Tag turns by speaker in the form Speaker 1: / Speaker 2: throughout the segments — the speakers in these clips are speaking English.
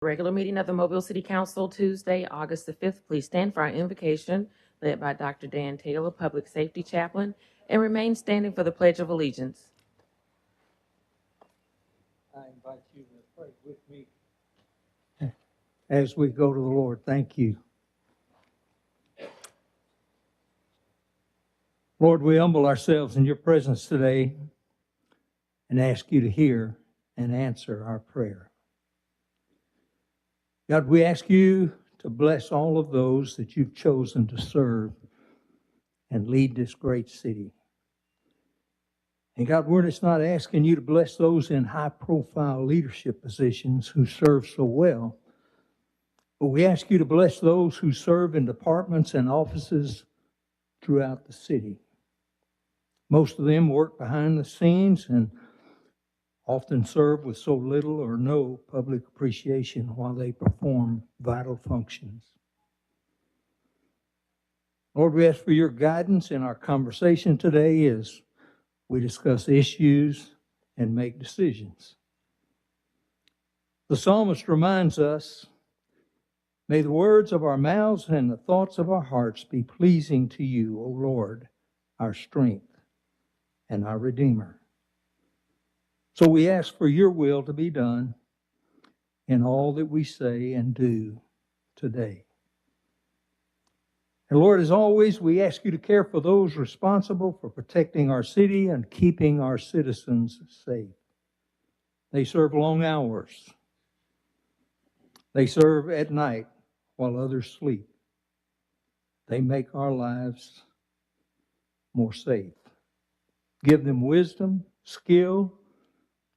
Speaker 1: Regular meeting of the Mobile City Council, Tuesday, August the 5th. Please stand for our invocation, led by Dr. Dan Taylor, Public Safety Chaplain, and remain standing for the Pledge of Allegiance.
Speaker 2: I invite you to pray with me as we go to the Lord. Thank you. Lord, we humble ourselves in your presence today and ask you to hear and answer our prayer. God, we ask you to bless all of those that you've chosen to serve and lead this great city. And God, we're just not asking you to bless those in high-profile leadership positions who serve so well, but we ask you to bless those who serve in departments and offices throughout the city. Most of them work behind the scenes and often serve with so little or no public appreciation while they perform vital functions. Lord, we ask for your guidance in our conversation today as we discuss issues and make decisions. The psalmist reminds us, may the words of our mouths and the thoughts of our hearts be pleasing to you, O Lord, our strength and our Redeemer. So we ask for your will to be done in all that we say and do today. And Lord, as always, we ask you to care for those responsible for protecting our city and keeping our citizens safe. They serve long hours. They serve at night while others sleep. They make our lives more safe. Give them wisdom, skill,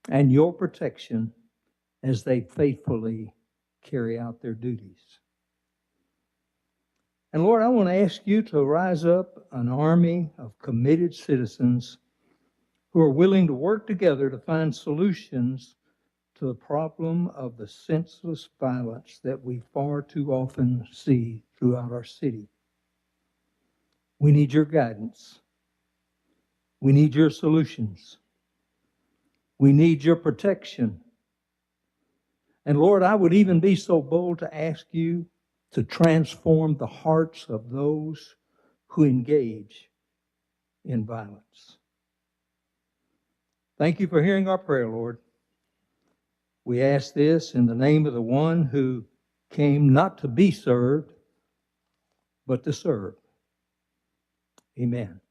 Speaker 2: and your protection as they faithfully carry out their duties. And Lord, I want to ask you to rise up an army of committed citizens who are willing to work together to find solutions to the problem of the senseless violence that we far too often see throughout our city. We need your guidance. We need your solutions. We need your protection. And Lord, I would even be so bold to ask you to transform the hearts of those who engage in violence. Thank you for hearing our prayer, Lord. We ask this in the name of the one who came not to be served, but to serve. Amen.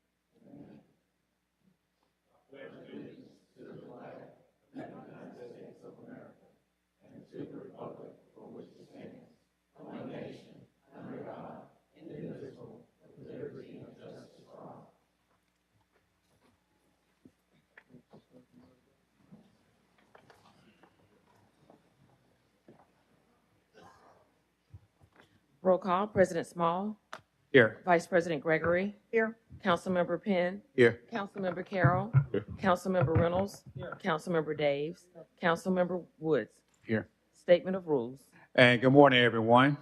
Speaker 1: Roll call, President Small.
Speaker 3: Here.
Speaker 1: Vice President Gregory.
Speaker 4: Here.
Speaker 1: Councilmember Penn.
Speaker 3: Here.
Speaker 1: Councilmember Carroll.
Speaker 3: Here.
Speaker 1: Councilmember Reynolds. Here. Councilmember Daves. Councilmember Woods.
Speaker 3: Here.
Speaker 1: Statement of rules.
Speaker 3: And good morning, everyone.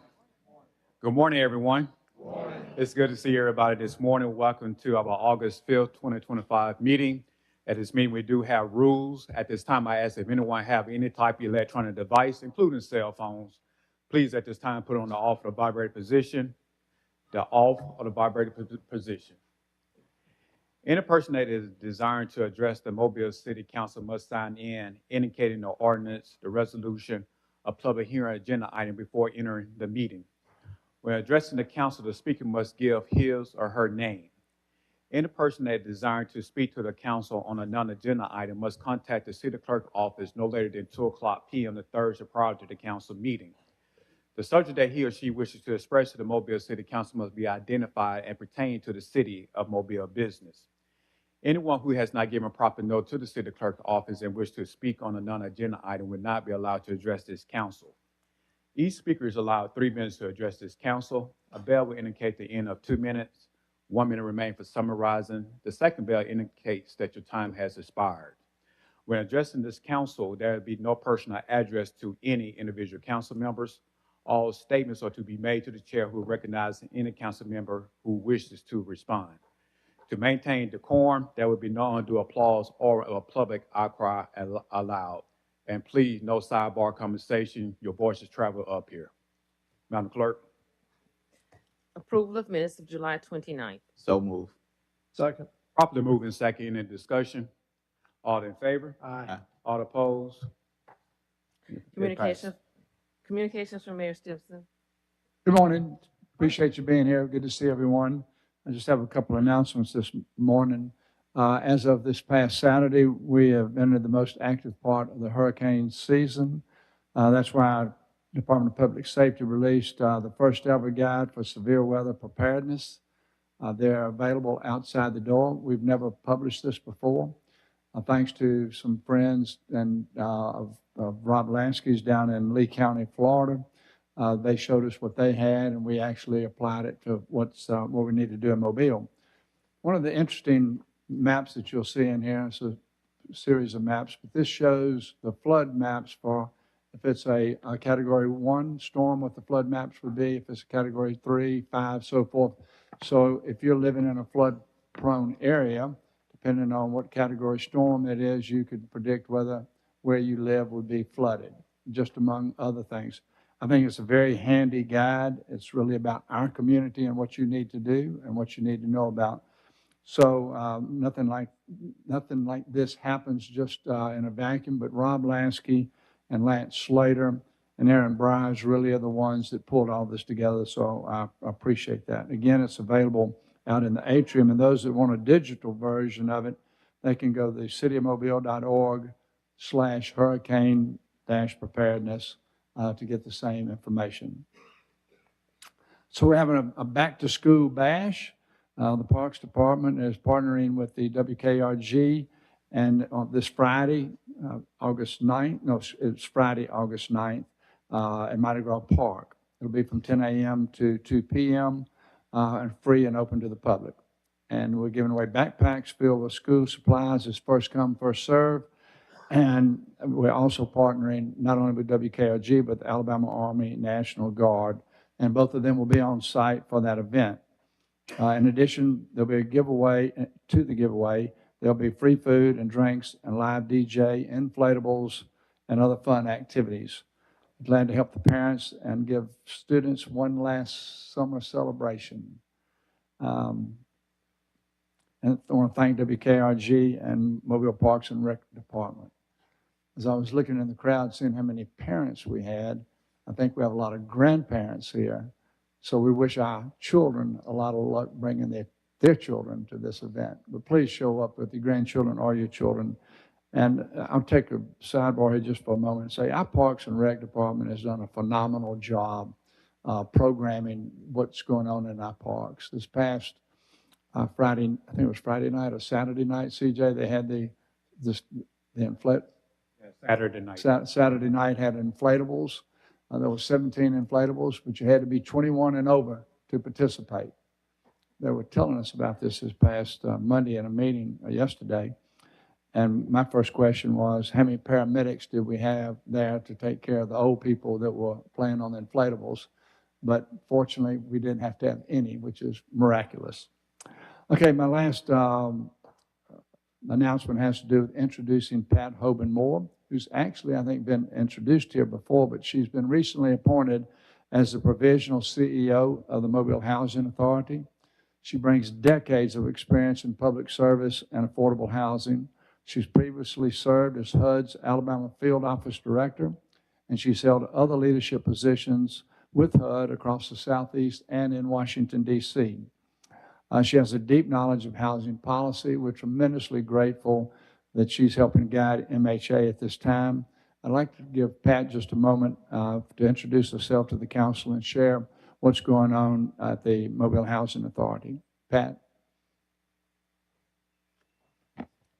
Speaker 3: Good morning, everyone.
Speaker 4: Good morning.
Speaker 3: It's good to see everybody this morning. Welcome to our August 5th, 2025 meeting. At this meeting, we do have rules. At this time, I ask if anyone have any type of electronic device, including cell phones, please at this time put it on the off or the vibrator position, the off or the vibrator position. Any person that is desiring to address the Mobile City Council must sign in, indicating the ordinance, the resolution, a public hearing agenda item before entering the meeting. When addressing the council, the speaker must give his or her name. Any person that is desiring to speak to the council on a non-agenda item must contact the city clerk office no later than 2:00 p.m. the Thursday prior to the council meeting. The subject that he or she wishes to express to the Mobile City Council must be identified and pertain to the city of Mobile business. Anyone who has not given proper note to the city clerk office and wish to speak on a non-agenda item will not be allowed to address this council. Each speaker is allowed 3 minutes to address this council. A bell will indicate the end of 2 minutes. 1 minute remains for summarizing. The second bell indicates that your time has expired. When addressing this council, there will be no personal address to any individual council members. All statements are to be made to the chair who recognizes any council member who wishes to respond. To maintain decorum, there will be no undue applause or a public outcry allowed. And please, no sidebar conversation. Your voices travel up here. Madam Clerk?
Speaker 1: Approval of minutes of July 29th.
Speaker 4: So move.
Speaker 5: Second.
Speaker 3: Properly moving second in discussion. All in favor?
Speaker 5: Aye.
Speaker 3: All opposed?
Speaker 1: Communications, communications from Mayor Stimpson.
Speaker 5: Good morning. Appreciate you being here. Good to see everyone. I just have a couple of announcements this morning. As of this past Saturday, we have entered the most active part of the hurricane season. That's why our Department of Public Safety released the first ever guide for severe weather preparedness. They're available outside the door. We've never published this before. Thanks to some friends and of Rob Lansky's down in Lee County, Florida. They showed us what they had, and we actually applied it to what we need to do in Mobile. One of the interesting maps that you'll see in here is a series of maps, but this shows the flood maps for if it's a Category 1 storm, what the flood maps would be, if it's a Category 3, 5, so forth. So if you're living in a flood-prone area, depending on what category storm it is, you could predict where you live would be flooded, just among other things. I think it's a very handy guide. It's really about our community and what you need to do and what you need to know about. So nothing like this happens just in a vacuum, but Rob Lansky and Lance Slater and Aaron Bryars really are the ones that pulled all this together, so I appreciate that. Again, it's available out in the atrium, and those that want a digital version of it, they can go to citymobile.org/hurricane-preparedness to get the same information. So we're having a back-to-school bash. The Parks Department is partnering with the WKRG, and on this Friday, August 9th, it's Friday, August 9th, at Mardi Gras Park. It'll be from 10 a.m. to 2 p.m., and free and open to the public. And we're giving away backpacks filled with school supplies. It's first come, first serve. And we're also partnering not only with WKRG, but the Alabama Army National Guard. And both of them will be on site for that event. In addition, there'll be a giveaway. To the giveaway, there'll be free food and drinks and live DJ, inflatables, and other fun activities. Glad to help the parents and give students one last summer celebration. And I want to thank WKRG and Mobile Parks and Rec Department. As I was looking in the crowd, seeing how many parents we had, I think we have a lot of grandparents here. So we wish our children a lot of luck bringing their children to this event. But please show up with your grandchildren or your children. And I'll take a sidebar here just for a moment and say our Parks and Rec Department has done a phenomenal job programming what's going on in our parks. This past Friday, I think it was Friday night or Saturday night, CJ, they had the
Speaker 3: Saturday night.
Speaker 5: Saturday night had inflatables. There were 17 inflatables, but you had to be 21 and over to participate. They were telling us about this past Monday in a meeting yesterday. And my first question was, how many paramedics did we have there to take care of the old people that were playing on the inflatables? But fortunately, we didn't have to have any, which is miraculous. Okay, my last announcement has to do with introducing Pat Hoban Moore, who's actually, I think, been introduced here before, but she's been recently appointed as the provisional CEO of the Mobile Housing Authority. She brings decades of experience in public service and affordable housing. She's previously served as HUD's Alabama Field Office Director, and she's held other leadership positions with HUD across the Southeast and in Washington, D.C. She has a deep knowledge of housing policy. We're tremendously grateful that she's helping guide MHA at this time. I'd like to give Pat just a moment to introduce herself to the council and share what's going on at the Mobile Housing Authority. Pat.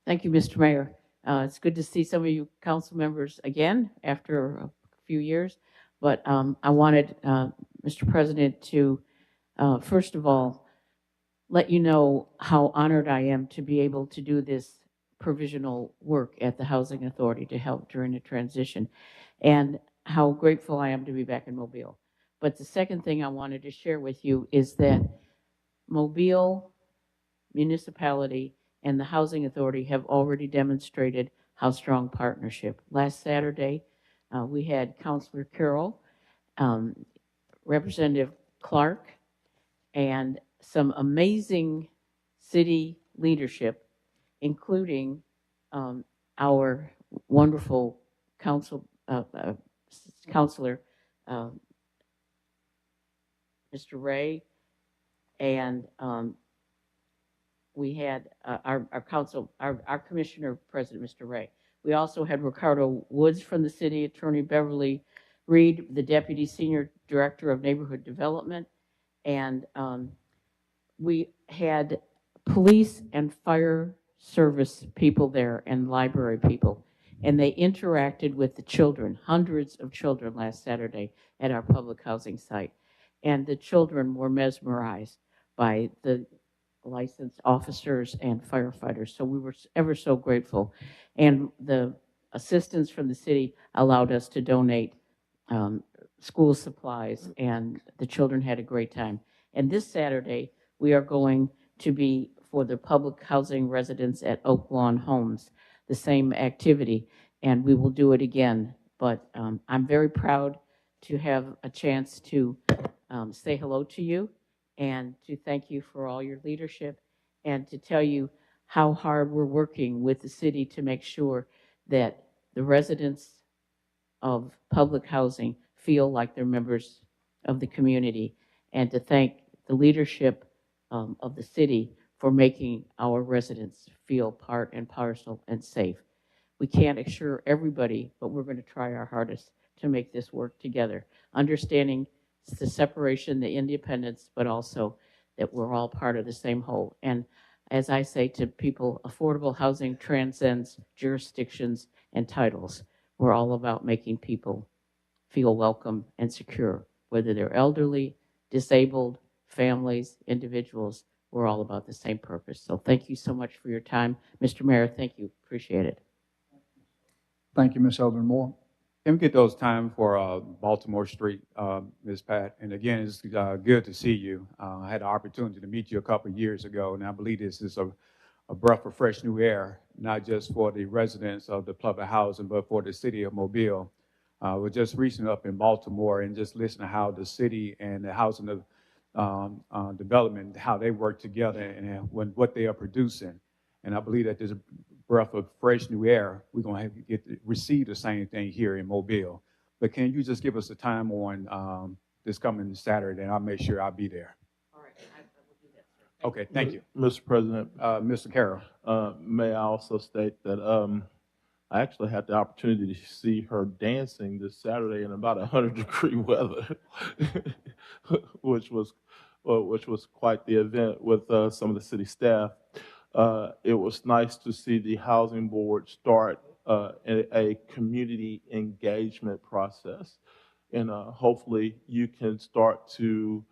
Speaker 6: Thank you, Mr. Mayor. It's good to see some of you council members again after a few years. But I wanted, Mr. President, to first of all, let you know how honored I am to be able to do this provisional work at the Housing Authority to help during the transition, and how grateful I am to be back in Mobile. But the second thing I wanted to share with you is that Mobile municipality and the Housing Authority have already demonstrated how strong partnership. Last Saturday, we had Councilor Carroll, Representative Clark, and some amazing city leadership, including our wonderful counselor, Mr. Ray, and we had our commissioner president, Mr. Ray. We also had Ricardo Woods from the city, Attorney Beverly Reed, the deputy senior director of neighborhood development, and we had police and fire service people there and library people, and they interacted with the children, hundreds of children last Saturday at our public housing site, and the children were mesmerized by the licensed officers and firefighters. So we were ever so grateful. And the assistance from the city allowed us to donate school supplies, and the children had a great time. And this Saturday, we are going to be for the public housing residents at Oak Lawn Homes, the same activity, and we will do it again. But I'm very proud to have a chance to say hello to you and to thank you for all your leadership and to tell you how hard we're working with the city to make sure that the residents of public housing feel like they're members of the community, and to thank the leadership of the city for making our residents feel part and parcel and safe. We can't assure everybody, but we're going to try our hardest to make this work together, understanding the separation, the independence, but also that we're all part of the same whole. And as I say to people, affordable housing transcends jurisdictions and titles. We're all about making people feel welcome and secure, whether they're elderly, disabled, families, individuals. We're all about the same purpose. So thank you so much for your time. Mr. Mayor, thank you. Appreciate it.
Speaker 5: Thank you, Ms. Eldon Moore.
Speaker 3: Can we get those time for Baltimore Street, Ms. Pat? And again, it's good to see you. I had the opportunity to meet you a couple of years ago, and I believe this is a breath of fresh new air, not just for the residents of the public housing, but for the city of Mobile. We're just recently up in Baltimore and just listening to how the city and the housing development, how they work together and what they are producing. And I believe that there's a breath of fresh new air. We're going to have to receive the same thing here in Mobile. But can you just give us a time on this coming Saturday, and I'll make sure I'll be there.
Speaker 6: All right, I will do that, sir.
Speaker 3: Okay, thank you.
Speaker 4: Mr. President,
Speaker 3: Mr. Carroll.
Speaker 4: may I also state that I actually had the opportunity to see her dancing this Saturday in about 100-degree weather, which was quite the event with some of the city staff. It was nice to see the housing board start a community engagement process, and hopefully you can start to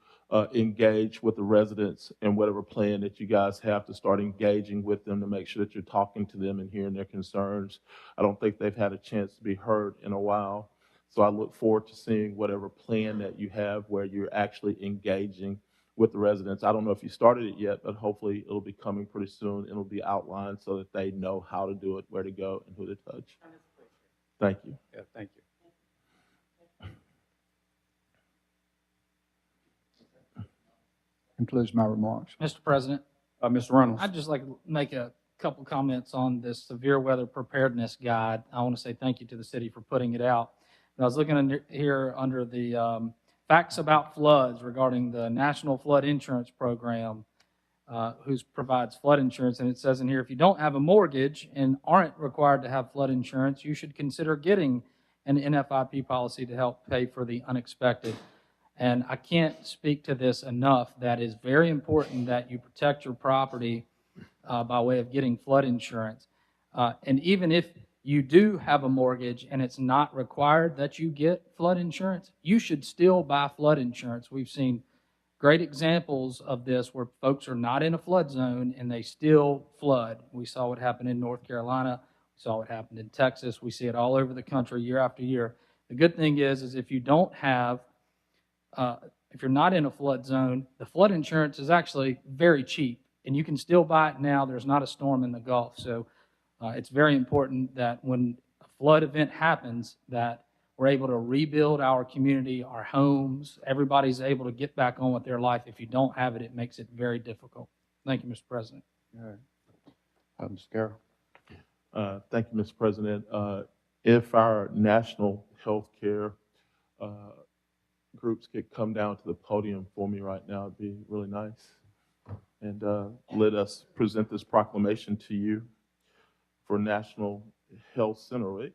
Speaker 4: engage with the residents in whatever plan that you guys have to start engaging with them to make sure that you're talking to them and hearing their concerns. I don't think they've had a chance to be heard in a while, so I look forward to seeing whatever plan that you have where you're actually engaging with the residents. I don't know if you started it yet, but hopefully it'll be coming pretty soon. It'll be outlined so that they know how to do it, where to go, and who to touch. Thank you.
Speaker 3: Yeah, thank you.
Speaker 5: Concludes my remarks.
Speaker 7: Mr. President,
Speaker 3: Mr. Reynolds.
Speaker 7: I'd just like to make a couple comments on this severe weather preparedness guide. I want to say thank you to the city for putting it out. And I was looking here under the facts about floods regarding the National Flood Insurance Program, who provides flood insurance. And it says in here, if you don't have a mortgage and aren't required to have flood insurance, you should consider getting an NFIP policy to help pay for the unexpected. And I can't speak to this enough. That is very important that you protect your property by way of getting flood insurance. And even if you do have a mortgage and it's not required that you get flood insurance, you should still buy flood insurance. We've seen great examples of this where folks are not in a flood zone and they still flood. We saw what happened in North Carolina. We saw what happened in Texas. We see it all over the country year after year. The good thing is if you don't have if you're not in a flood zone, the flood insurance is actually very cheap, and you can still buy it now. There's not a storm in the Gulf. So It's very important that when a flood event happens, that we're able to rebuild our community, our homes. Everybody's able to get back on with their life. If you don't have it, it makes it very difficult. Thank you, Mr. President.
Speaker 3: All right. Mr. Carroll.
Speaker 4: Thank you, Mr. President. If our national health care groups could come down to the podium for me right now, it'd be really nice. And let us present this proclamation to you for National Health Center Week.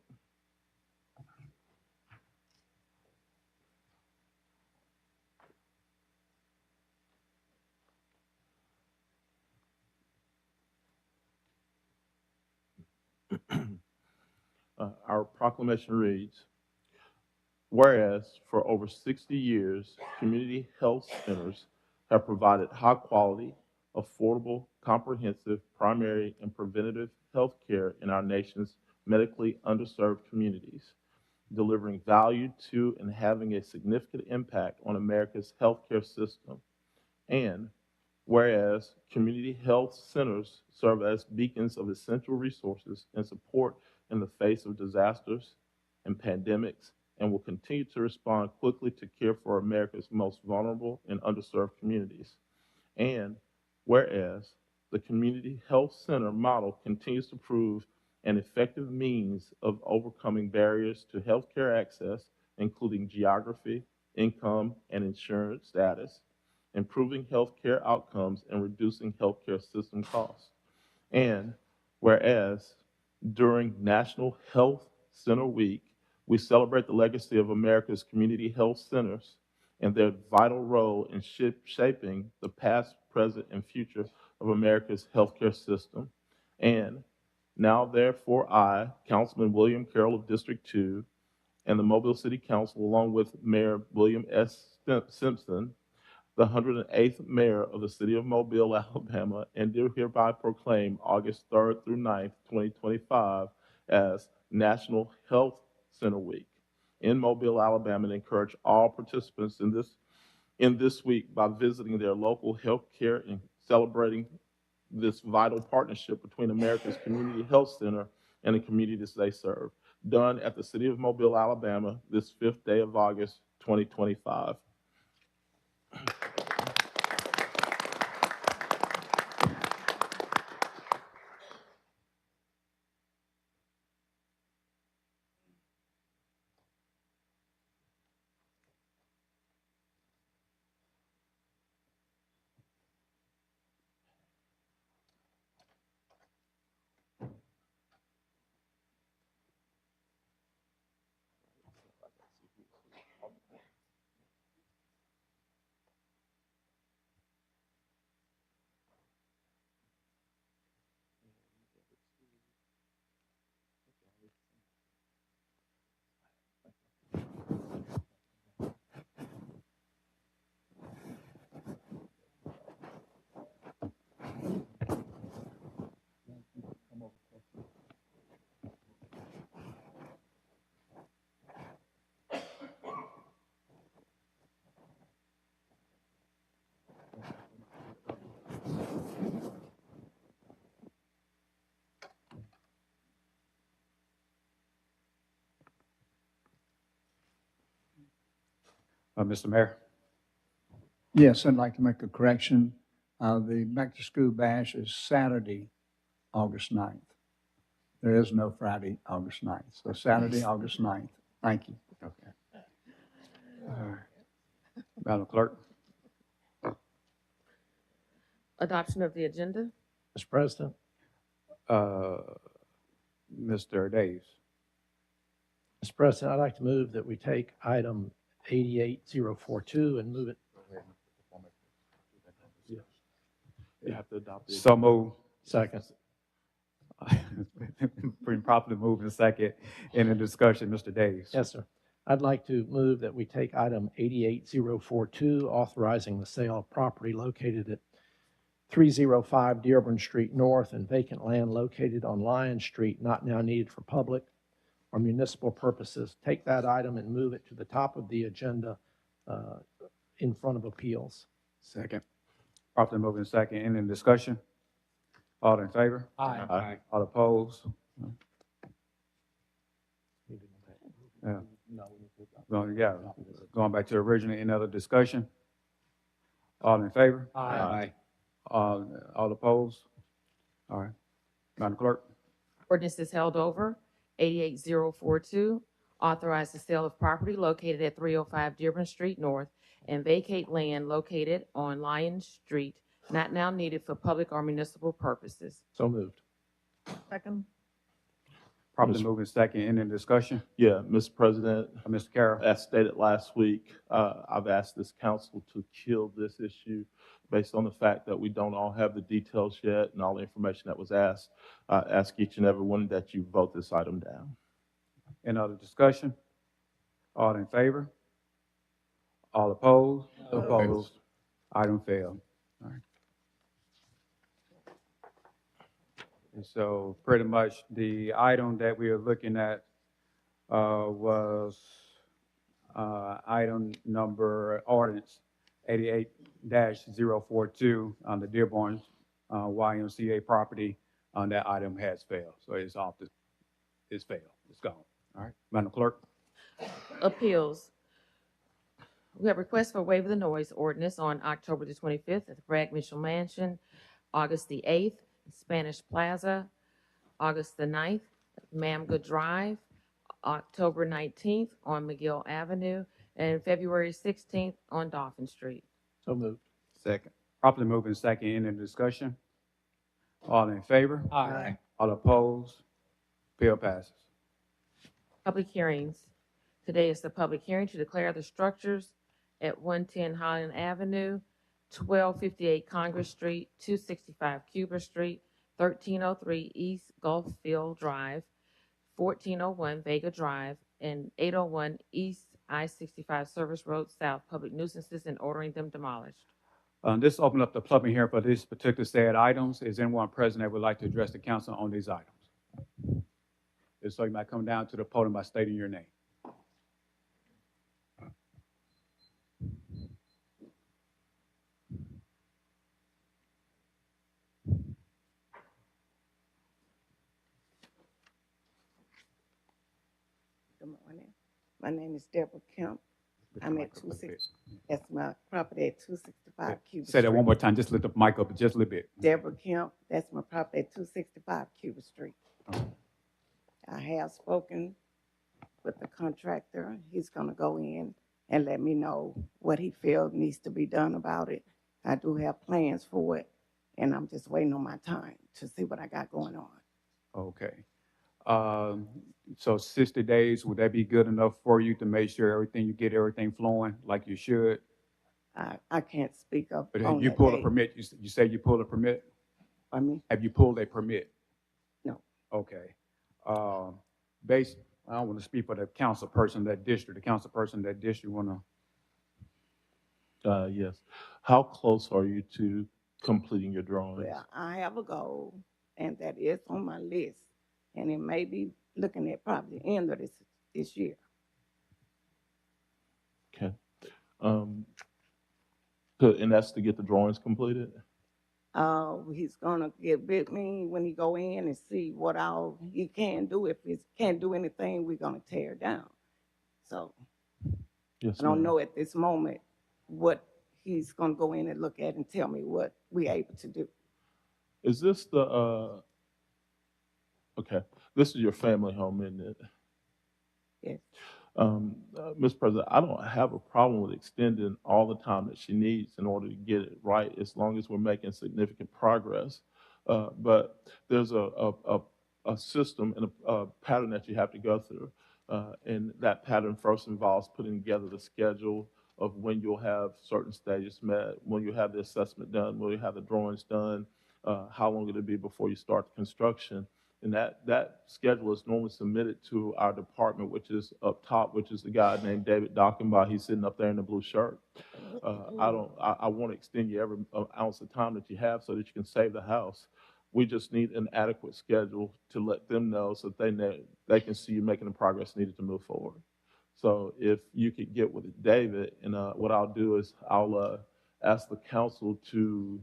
Speaker 4: Our proclamation reads, whereas for over 60 years, community health centers have provided high quality, affordable, comprehensive, primary, and preventative health care in our nation's medically underserved communities, delivering value to and having a significant impact on America's healthcare system. And whereas community health centers serve as beacons of essential resources and support in the face of disasters and pandemics, and will continue to respond quickly to care for America's most vulnerable and underserved communities. And whereas the community health center model continues to prove an effective means of overcoming barriers to healthcare access, including geography, income, and insurance status, improving healthcare outcomes, and reducing healthcare system costs. And whereas during National Health Center Week, we celebrate the legacy of America's community health centers and their vital role in shaping the past, present, and future of America's healthcare system. And now, therefore, I, Councilman William Carroll of District 2, and the Mobile City Council, along with Mayor William S. Simpson, the 108th Mayor of the City of Mobile, Alabama, and do hereby proclaim August 3rd through 9th, 2025 as National Health Center Week in Mobile, Alabama, and encourage all participants in this week by visiting their local health care and celebrating this vital partnership between America's community health center and the communities they serve. Done at the City of Mobile, Alabama, this 5th day of August, 2025.
Speaker 3: Mr. Mayor.
Speaker 5: Yes, I'd like to make a correction. The back-to-school bash is Saturday, August 9th. There is no Friday, August 9th. So Saturday, August 9th. Thank you.
Speaker 3: Okay. All right. Madam Clerk.
Speaker 1: Adoption of the agenda.
Speaker 8: Mr. President,
Speaker 3: Mr. Daves.
Speaker 8: Mr. President, I'd like to move that we take item 88042 and move it.
Speaker 4: You have to adopt it.
Speaker 3: So move.
Speaker 8: Second.
Speaker 3: Been properly moved in second. In the discussion, Mr. Daves.
Speaker 8: Yes, sir. I'd like to move that we take item 88042, authorizing the sale of property located at 305 Dearborn Street North and vacant land located on Lion Street, not now needed for public or municipal purposes. Take that item and move it to the top of the agenda in front of appeals.
Speaker 3: Second. Properly moved in second. Any discussion? All in favor?
Speaker 7: Aye.
Speaker 3: All opposed? Yeah. Going back to the original, any other discussion? All in favor?
Speaker 7: Aye.
Speaker 3: All opposed? All right. Madam Clerk?
Speaker 1: Ordinance is held over. 88042, authorize the sale of property located at 305 Dearborn Street North and vacate land located on Lion Street, not now needed for public or municipal purposes.
Speaker 8: So moved.
Speaker 9: Second.
Speaker 3: Properly
Speaker 4: Mr.
Speaker 3: moving second, any discussion?
Speaker 4: Yeah, Mr. President,
Speaker 3: Mr. Carroll?
Speaker 4: as stated last week, I've asked this council to kill this issue based on the fact that we don't all have the details yet and all the information that was asked. I ask each and every one that you vote this item down.
Speaker 3: Any other discussion? All in favor? All opposed? Opposed. Item failed. All right. And so pretty much the item that we are looking at was item number ordinance 88-042 on the Dearborn YMCA property. That item has failed, so it's failed. It's gone. All right, Madam Clerk.
Speaker 1: Appeals. We have requests for waiver of the noise ordinance on October the 25th at the Bragg Mitchell Mansion, August the 8th, Spanish Plaza, August the 9th, Mamgood Drive, October 19th on McGill Avenue, and February 16th on Dolphin Street.
Speaker 8: So moved.
Speaker 3: Second. Properly moving second, any discussion? All in favor?
Speaker 7: Aye.
Speaker 3: All opposed? Bill passes.
Speaker 1: Public hearings. Today is the public hearing to declare the structures at 110 Highland Avenue, 1258 Congress Street, 265 Cuba Street, 1303 East Gulffield Drive, 1401 Vega Drive, and 801 East I-65 Service Road South public nuisances and ordering them demolished.
Speaker 3: This opened up the public hearing for this particular said items. Is anyone present that would like to address the council on these items? If so, you might come down to the podium by stating your name.
Speaker 10: Good morning. My name is Deborah Kemp. I'm at 26, that's my property at 265 Cuba Street.
Speaker 3: Say that one more time. Just lift the mic up just a little bit.
Speaker 10: Deborah Kemp, that's my property at 265 Cuba Street. I have spoken with the contractor. He's gonna go in and let me know what he feels needs to be done about it. I do have plans for it, and I'm just waiting on my time to see what I got going on.
Speaker 3: Okay. So 60 days, would that be good enough for you to make sure you get everything flowing like you should?
Speaker 10: I can't speak up
Speaker 3: But
Speaker 10: on
Speaker 3: have you
Speaker 10: that
Speaker 3: pulled a
Speaker 10: day.
Speaker 3: permit? You say you pulled a permit?
Speaker 10: I mean,
Speaker 3: Have you pulled a permit?
Speaker 10: No.
Speaker 3: Okay. I don't want to speak for the council person in that district. The council person in that district want to.
Speaker 4: Yes. How close are you to completing your drawings?
Speaker 10: well, I have a goal, and that is on my list, and it may be looking at probably the end of this year.
Speaker 4: Okay. And that's to get the drawings completed?
Speaker 10: He's gonna get with me when he go in and see what all he can do. If he can't do anything, we're gonna tear it down. So
Speaker 4: Yes,
Speaker 10: I don't
Speaker 4: ma'am.
Speaker 10: know at this moment what he's gonna go in and look at and tell me what we're able to do.
Speaker 4: Is this the, okay, this is your family home, isn't it?
Speaker 10: Yes.
Speaker 4: Mr. President, I don't have a problem with extending all the time that she needs in order to get it right, as long as we're making significant progress. But there's a system and a pattern that you have to go through. And that pattern first involves putting together the schedule of when you'll have certain stages met, when you have the assessment done, when you have the drawings done, how long it'll be before you start the construction. And that schedule is normally submitted to our department, which is up top, which is the guy named David Dockenbaugh. He's sitting up there in the blue shirt. I want to extend you every ounce of time that you have so that you can save the house. We just need an adequate schedule to let them know so that they can see you making the progress needed to move forward. So if you could get with David, and what I'll do is I'll ask the council to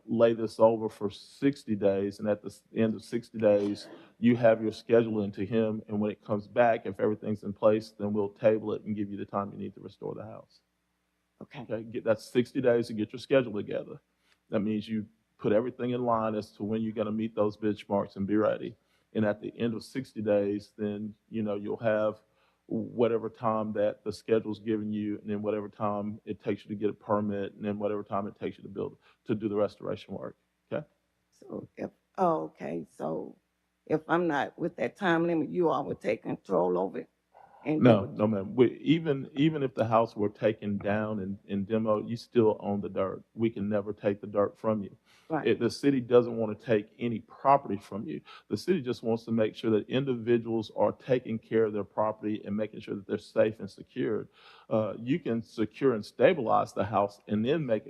Speaker 4: lay this over for 60 days, and at the end of 60 days, you have your schedule into him, and when it comes back, if everything's in place, then we'll table it and give you the time you need to restore the house.
Speaker 10: Okay.
Speaker 4: Okay, that's 60 days to get your schedule together. That means you put everything in line as to when you're going to meet those benchmarks and be ready. And at the end of 60 days, then, you'll have whatever time that the schedule's giving you, and then whatever time it takes you to get a permit, and then whatever time it takes you to do the restoration work. Okay?
Speaker 10: So okay, so if I'm not with that time limit, you all would take control over it? And
Speaker 4: No, ma'am. Even if the house were taken down and demoed, you still own the dirt. We can never take the dirt from you.
Speaker 10: Right.
Speaker 4: The city doesn't want to take any property from you. The city just wants to make sure that individuals are taking care of their property and making sure that they're safe and secured. You can secure and stabilize the house and then make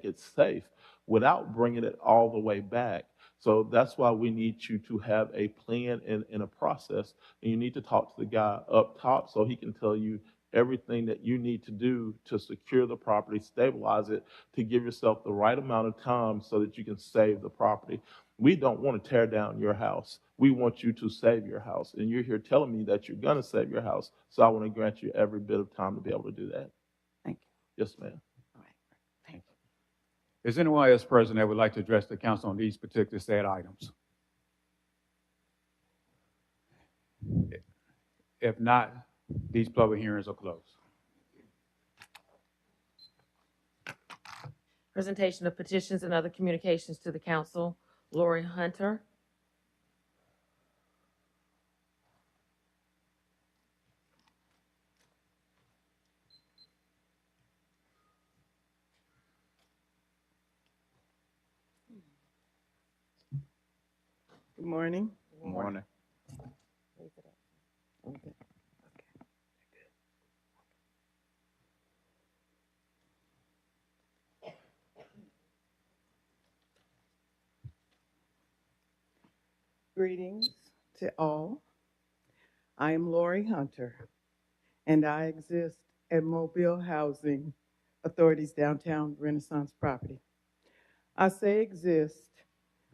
Speaker 4: it safe without bringing it all the way back. So that's why we need you to have a plan and a process, and you need to talk to the guy up top so he can tell you everything that you need to do to secure the property, stabilize it, to give yourself the right amount of time so that you can save the property. We don't want to tear down your house. We want you to save your house, and you're here telling me that you're going to save your house, so I want to grant you every bit of time to be able to do that.
Speaker 10: Thank you.
Speaker 4: Yes, ma'am.
Speaker 10: All right. Thank you.
Speaker 3: Is anyone else present that would like to address the council on these particular said items? If not, these public hearings are closed.
Speaker 1: Presentation of petitions and other communications to the council. Lori Hunter.
Speaker 9: Good morning.
Speaker 3: Good morning.
Speaker 10: Okay.
Speaker 9: Greetings to all. I am Lori Hunter, and I exist at Mobile Housing Authority's downtown Renaissance property. I say exist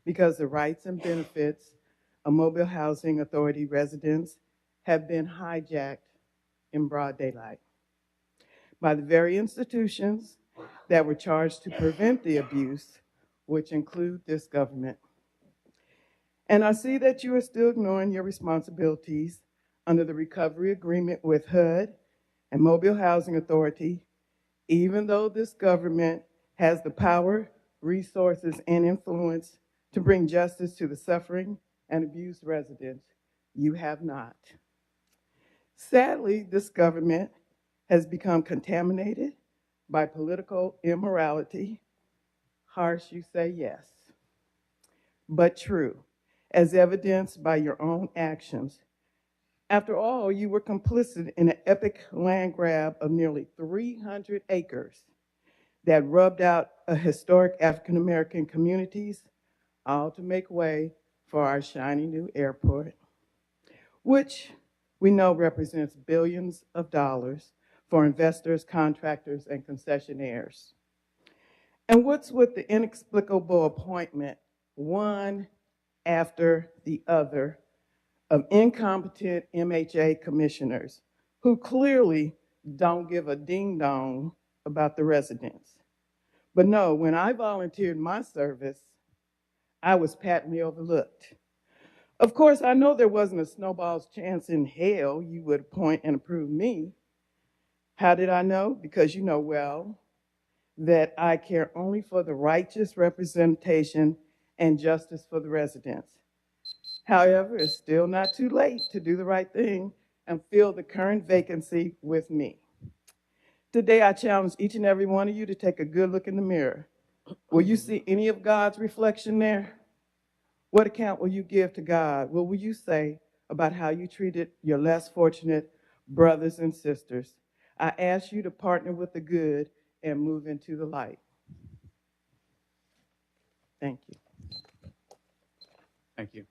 Speaker 9: because the rights and benefits of Mobile Housing Authority residents have been hijacked in broad daylight by the very institutions that were charged to prevent the abuse, which include this government. And I see that you are still ignoring your responsibilities under the recovery agreement with HUD and Mobile Housing Authority, even though this government has the power, resources, and influence to bring justice to the suffering and abused residents. You have not. Sadly, this government has become contaminated by political immorality. Harsh, you say yes, but true, as evidenced by your own actions. After all, you were complicit in an epic land grab of nearly 300 acres that rubbed out a historic African-American communities, all to make way for our shiny new airport, which we know represents billions of dollars for investors, contractors, and concessionaires. And what's with the inexplicable appointment, one after the other, of incompetent MHA commissioners who clearly don't give a ding-dong about the residents? But no, when I volunteered my service, I was patently overlooked. Of course, I know there wasn't a snowball's chance in hell you would appoint and approve me. How did I know? Because you know well that I care only for the righteous representation and justice for the residents. However, it's still not too late to do the right thing and fill the current vacancy with me. Today, I challenge each and every one of you to take a good look in the mirror. Will you see any of God's reflection there? What account will you give to God? What will you say about how you treated your less fortunate brothers and sisters? I ask you to partner with the good and move into the light. Thank you.
Speaker 3: Thank you.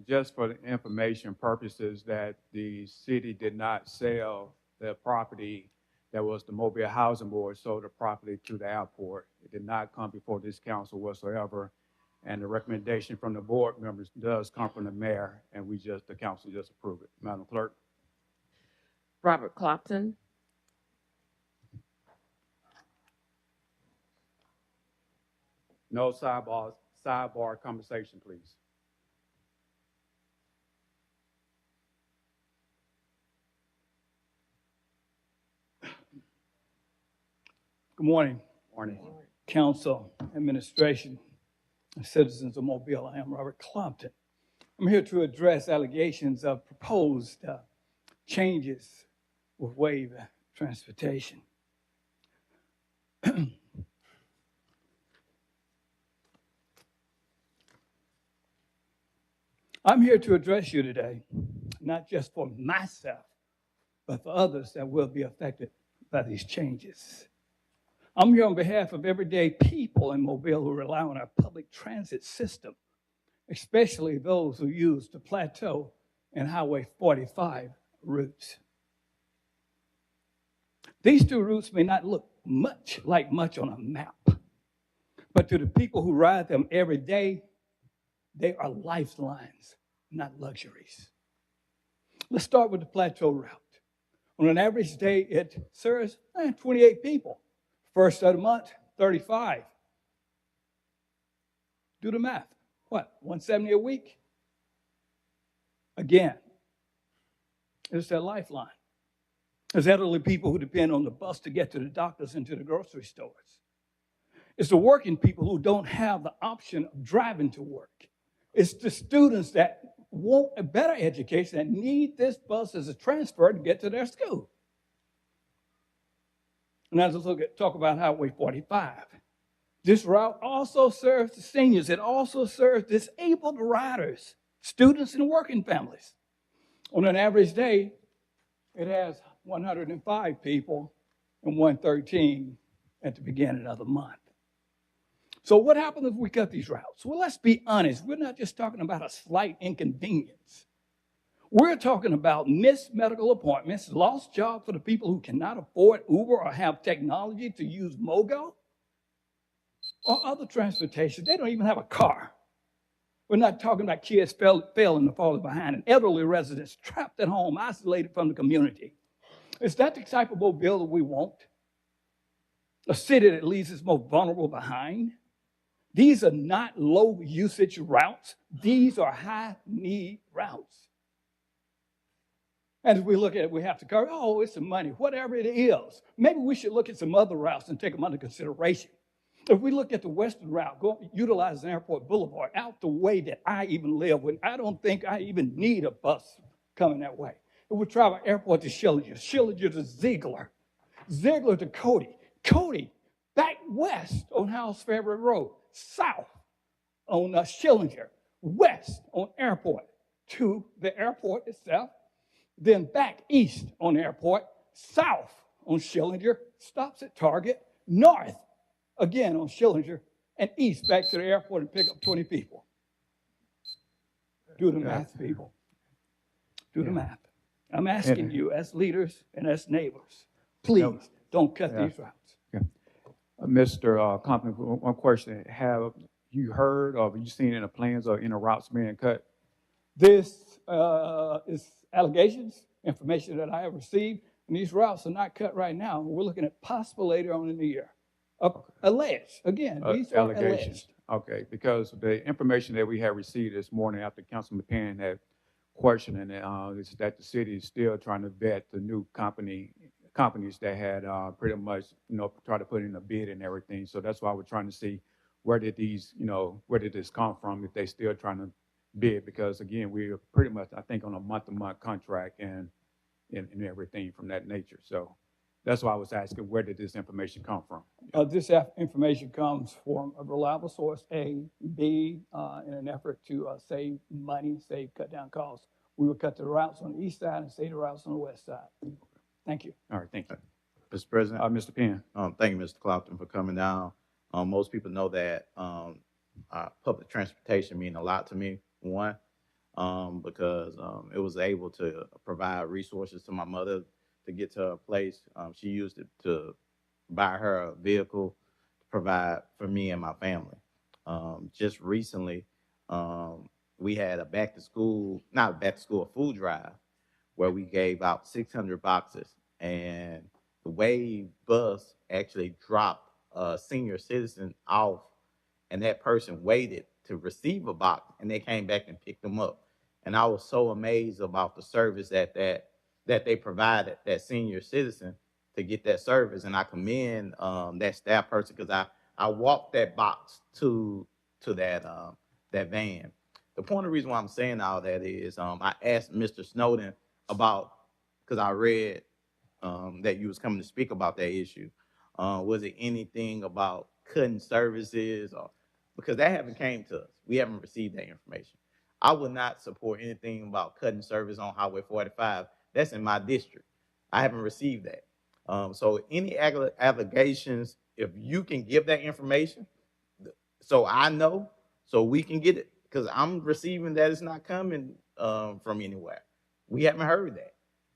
Speaker 3: Just for the information purposes, that the city did not sell the property That was the Mobile Housing Board sold the property to the airport. It did not come before this council whatsoever. And the recommendation from the board members does come from the mayor, and the council just approved it. Madam Clerk?
Speaker 1: Robert Clopton,
Speaker 3: No sidebar conversation, please.
Speaker 11: Good morning,
Speaker 3: Morning.
Speaker 11: council, administration, and citizens of Mobile. I am Robert Clopton. I'm here to address allegations of proposed changes with wave transportation. I'm here to address you today, not just for myself, but for others that will be affected by these changes. I'm here on behalf of everyday people in Mobile who rely on our public transit system, especially those who use the Plateau and Highway 45 routes. These two routes may not look much on a map, but to the people who ride them every day, they are lifelines, not luxuries. Let's start with the Plateau route. On an average day, it serves 28 people. First of the month, 35. Do the math. What, 170 a week? Again, it's their lifeline. There's elderly people who depend on the bus to get to the doctors and to the grocery stores. It's the working people who don't have the option of driving to work. It's the students that want a better education that need this bus as a transfer to get to their school. Now let's talk about Highway 45. This route also serves the seniors. It also serves disabled riders, students, and working families. On an average day, it has 105 people and 113 at the beginning of the month. So what happens if we cut these routes? Well, let's be honest. We're not just talking about a slight inconvenience. We're talking about missed medical appointments, lost jobs for the people who cannot afford Uber or have technology to use MoGo or other transportation. They don't even have a car. We're not talking about kids failing and falling behind, and elderly residents trapped at home, isolated from the community. Is that the type of Mobile that we want? A city that leaves its most vulnerable behind? These are not low usage routes. These are high need routes. As we look at it, we have to cover, it's the money, whatever it is. Maybe we should look at some other routes and take them under consideration. If we look at the western route, utilizing Airport Boulevard out the way that I even live, when I don't think I even need a bus coming that way. If we travel Airport to Schillinger, Schillinger to Ziegler, Ziegler to Cody, Cody back west on House Fairbury Road, south on Schillinger, west on Airport to the airport itself, then back east on Airport, south on Schillinger, stops at Target, north again on Schillinger, and east back to the airport and pick up 20 people. Do the math, people. Do the math. I'm asking you as leaders and as neighbors, please don't cut these routes.
Speaker 3: Mr. Compton, one question. Have you heard or have you seen any plans or any routes being cut?
Speaker 11: This is allegations, information that I have received, and these routes are not cut right now. We're looking at possible later on in the year. Alleged. Again, these are allegations.
Speaker 3: Okay, because the information that we have received this morning after Councilman Penn had questioned it, is that the city is still trying to vet the new companies that had pretty much, try to put in a bid and everything. So that's why we're trying to see where did this come from if they're still trying to bid, because again, we're pretty much, I think, on a month-to-month contract and everything from that nature. So that's why I was asking, where did this information come from?
Speaker 11: This information comes from a reliable source, A. B, in an effort to save money, cut down costs. We would cut the routes on the east side and save the routes on the west side. Thank you.
Speaker 3: All right, thank you.
Speaker 12: Mr. President.
Speaker 3: Mr. Penn.
Speaker 12: Thank you, Mr. Clopton, for coming down. Most people know that public transportation means a lot to me, one, because it was able to provide resources to my mother to get to her place. She used it to buy her a vehicle to provide for me and my family. Just recently, we had a a food drive where we gave out 600 boxes, and the Wave bus actually dropped a senior citizen off, and that person waited to receive a box, and they came back and picked them up. And I was so amazed about the service that they provided that senior citizen to get that service, and I commend that staff person because I walked that box to that van. The point of the reason why I'm saying all that is I asked Mr. Snowden about, because I read that you was coming to speak about that issue. Was it anything about cutting services, or because that haven't came to us? We haven't received that information. I would not support anything about cutting service on Highway 45. That's in my district. I haven't received that. So any allegations, if you can give that information, so I know, so we can get it, because I'm receiving that it's not coming from anywhere. We haven't heard that.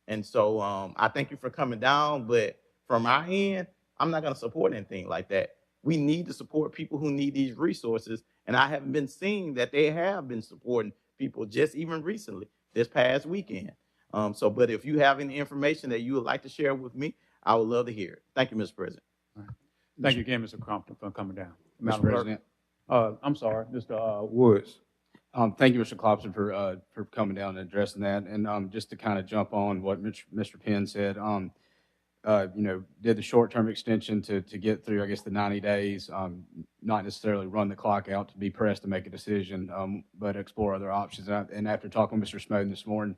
Speaker 12: And so I thank you for coming down, but from our end, I'm not going to support anything like that. We need to support people who need these resources, and I haven't been seeing that they have been supporting people just even recently, this past weekend. But if you have any information that you would like to share with me, I would love to hear it. Thank you, Mr. President.
Speaker 3: All right. Thank you again, Mr. Compton, for coming down.
Speaker 13: Mr. President.
Speaker 3: I'm sorry, Mr. Woods.
Speaker 13: Thank you, Mr. Klopson, for coming down and addressing that. And just to kind of jump on what Mr. Penn said, did the short-term extension to get through, I guess, the 90 days, not necessarily run the clock out to be pressed to make a decision, but explore other options. And after talking with Mr. Snowden this morning,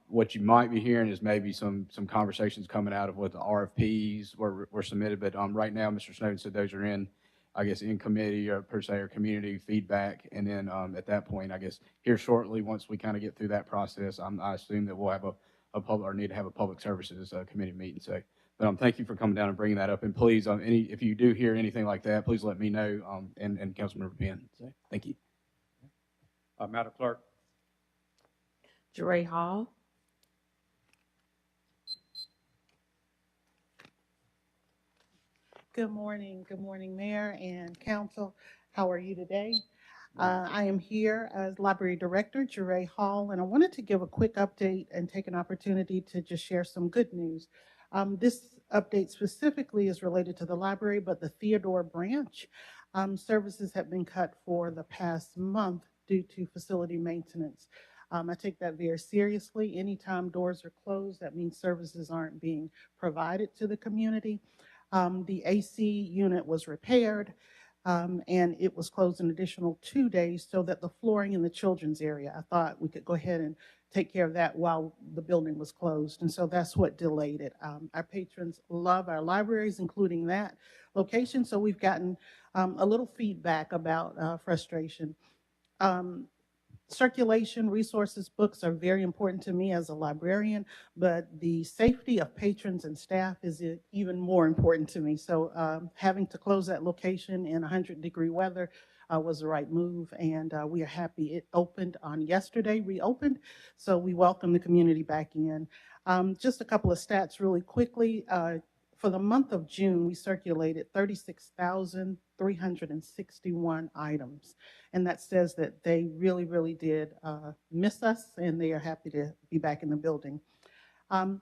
Speaker 13: what you might be hearing is maybe some conversations coming out of what the RFPs were submitted. But right now, Mr. Snowden said those are in, I guess, in committee or per se, or community feedback. And then at that point, I guess here shortly, once we kind of get through that process, I assume that we'll have a public, or need to have a public services committee meeting. So, but thank you for coming down and bringing that up. And please, if you do hear anything like that, please let me know, and Councilmember Penn. So, thank you.
Speaker 3: Madam Clerk.
Speaker 1: Jeray Hall.
Speaker 14: Good morning, Mayor and Council. How are you today? I am here as Library Director, Jeray Hall, and I wanted to give a quick update and take an opportunity to just share some good news. This update specifically is related to the library, but the Theodore branch services have been cut for the past month due to facility maintenance. I take that very seriously. Anytime doors are closed, that means services aren't being provided to the community. The AC unit was repaired, and it was closed an additional 2 days so that the flooring in the children's area, I thought we could go ahead and take care of that while the building was closed. And so that's what delayed it. Our patrons love our libraries, including that location. So we've gotten a little feedback about frustration. Circulation, resources, books are very important to me as a librarian, but the safety of patrons and staff is even more important to me. So having to close that location in 100-degree weather was the right move, and we are happy it opened on yesterday, reopened, so we welcome the community back in. Just a couple of stats really quickly. For the month of June, we circulated 36,361 items. And that says that they really, really did miss us, and they are happy to be back in the building.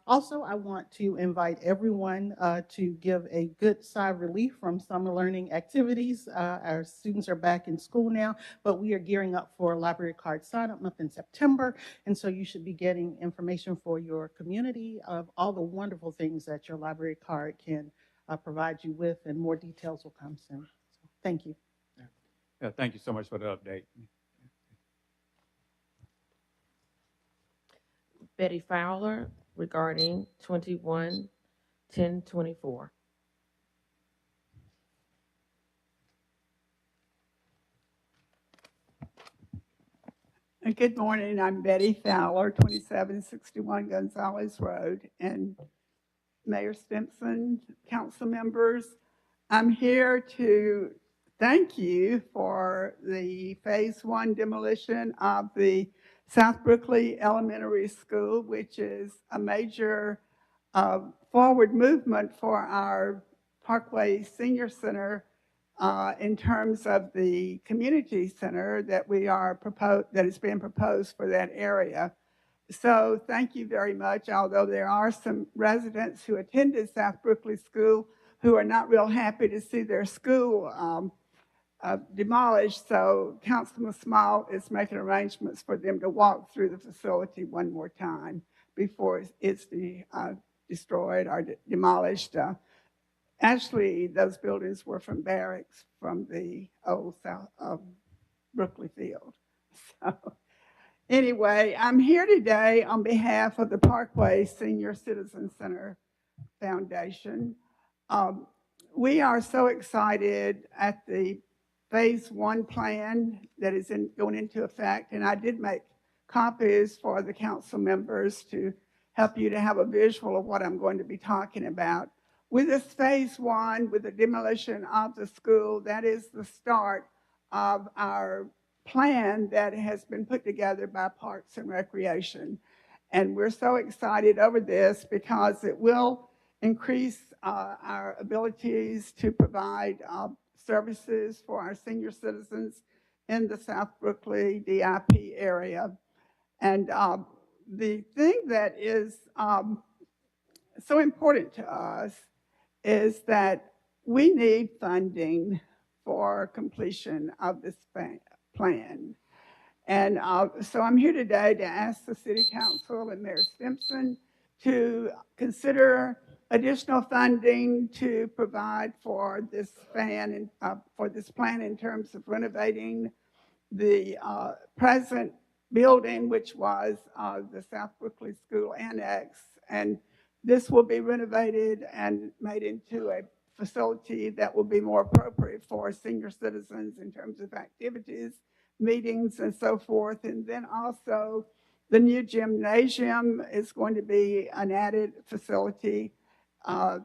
Speaker 14: Also, I want to invite everyone to give a good sigh of relief from summer learning activities. Our students are back in school now, but we are gearing up for a library card sign-up month in September. And so you should be getting information for your community of all the wonderful things that your library card can provide you with, and more details will come soon. So, thank you.
Speaker 3: Yeah, thank you so much for the update.
Speaker 1: Betty Fowler regarding 21-10-24.
Speaker 15: Good morning. I'm Betty Fowler, 2761 Gonzales Road. And Mayor Stimpson, council members, I'm here to thank you for the phase 1 demolition of the South Brookley Elementary School, which is a major forward movement for our Parkway Senior Center in terms of the community center that that is being proposed for that area. So thank you very much, although there are some residents who attended South Brooklyn School who are not real happy to see their school demolished. So Councilman Small is making arrangements for them to walk through the facility one more time before it's destroyed or demolished. Actually, those buildings were from barracks from the old South Brooklyn Field. So anyway, I'm here today on behalf of the Parkway Senior Citizen Center Foundation. We are so excited at the Phase 1 plan that is going into effect, and I did make copies for the council members to help you to have a visual of what I'm going to be talking about. With this Phase 1, with the demolition of the school, that is the start of our plan that has been put together by Parks and Recreation. And we're so excited over this because it will increase our abilities to provide services for our senior citizens in the South Brooklyn DIP area. And the thing that is so important to us is that we need funding for completion of this plan. And so I'm here today to ask the City Council and Mayor Stimpson to consider additional funding to provide for this plan in terms of renovating the present building, which was the South Brooklyn School Annex. And this will be renovated and made into a facility that will be more appropriate for senior citizens in terms of activities, meetings, and so forth. And then also the new gymnasium is going to be an added facility. My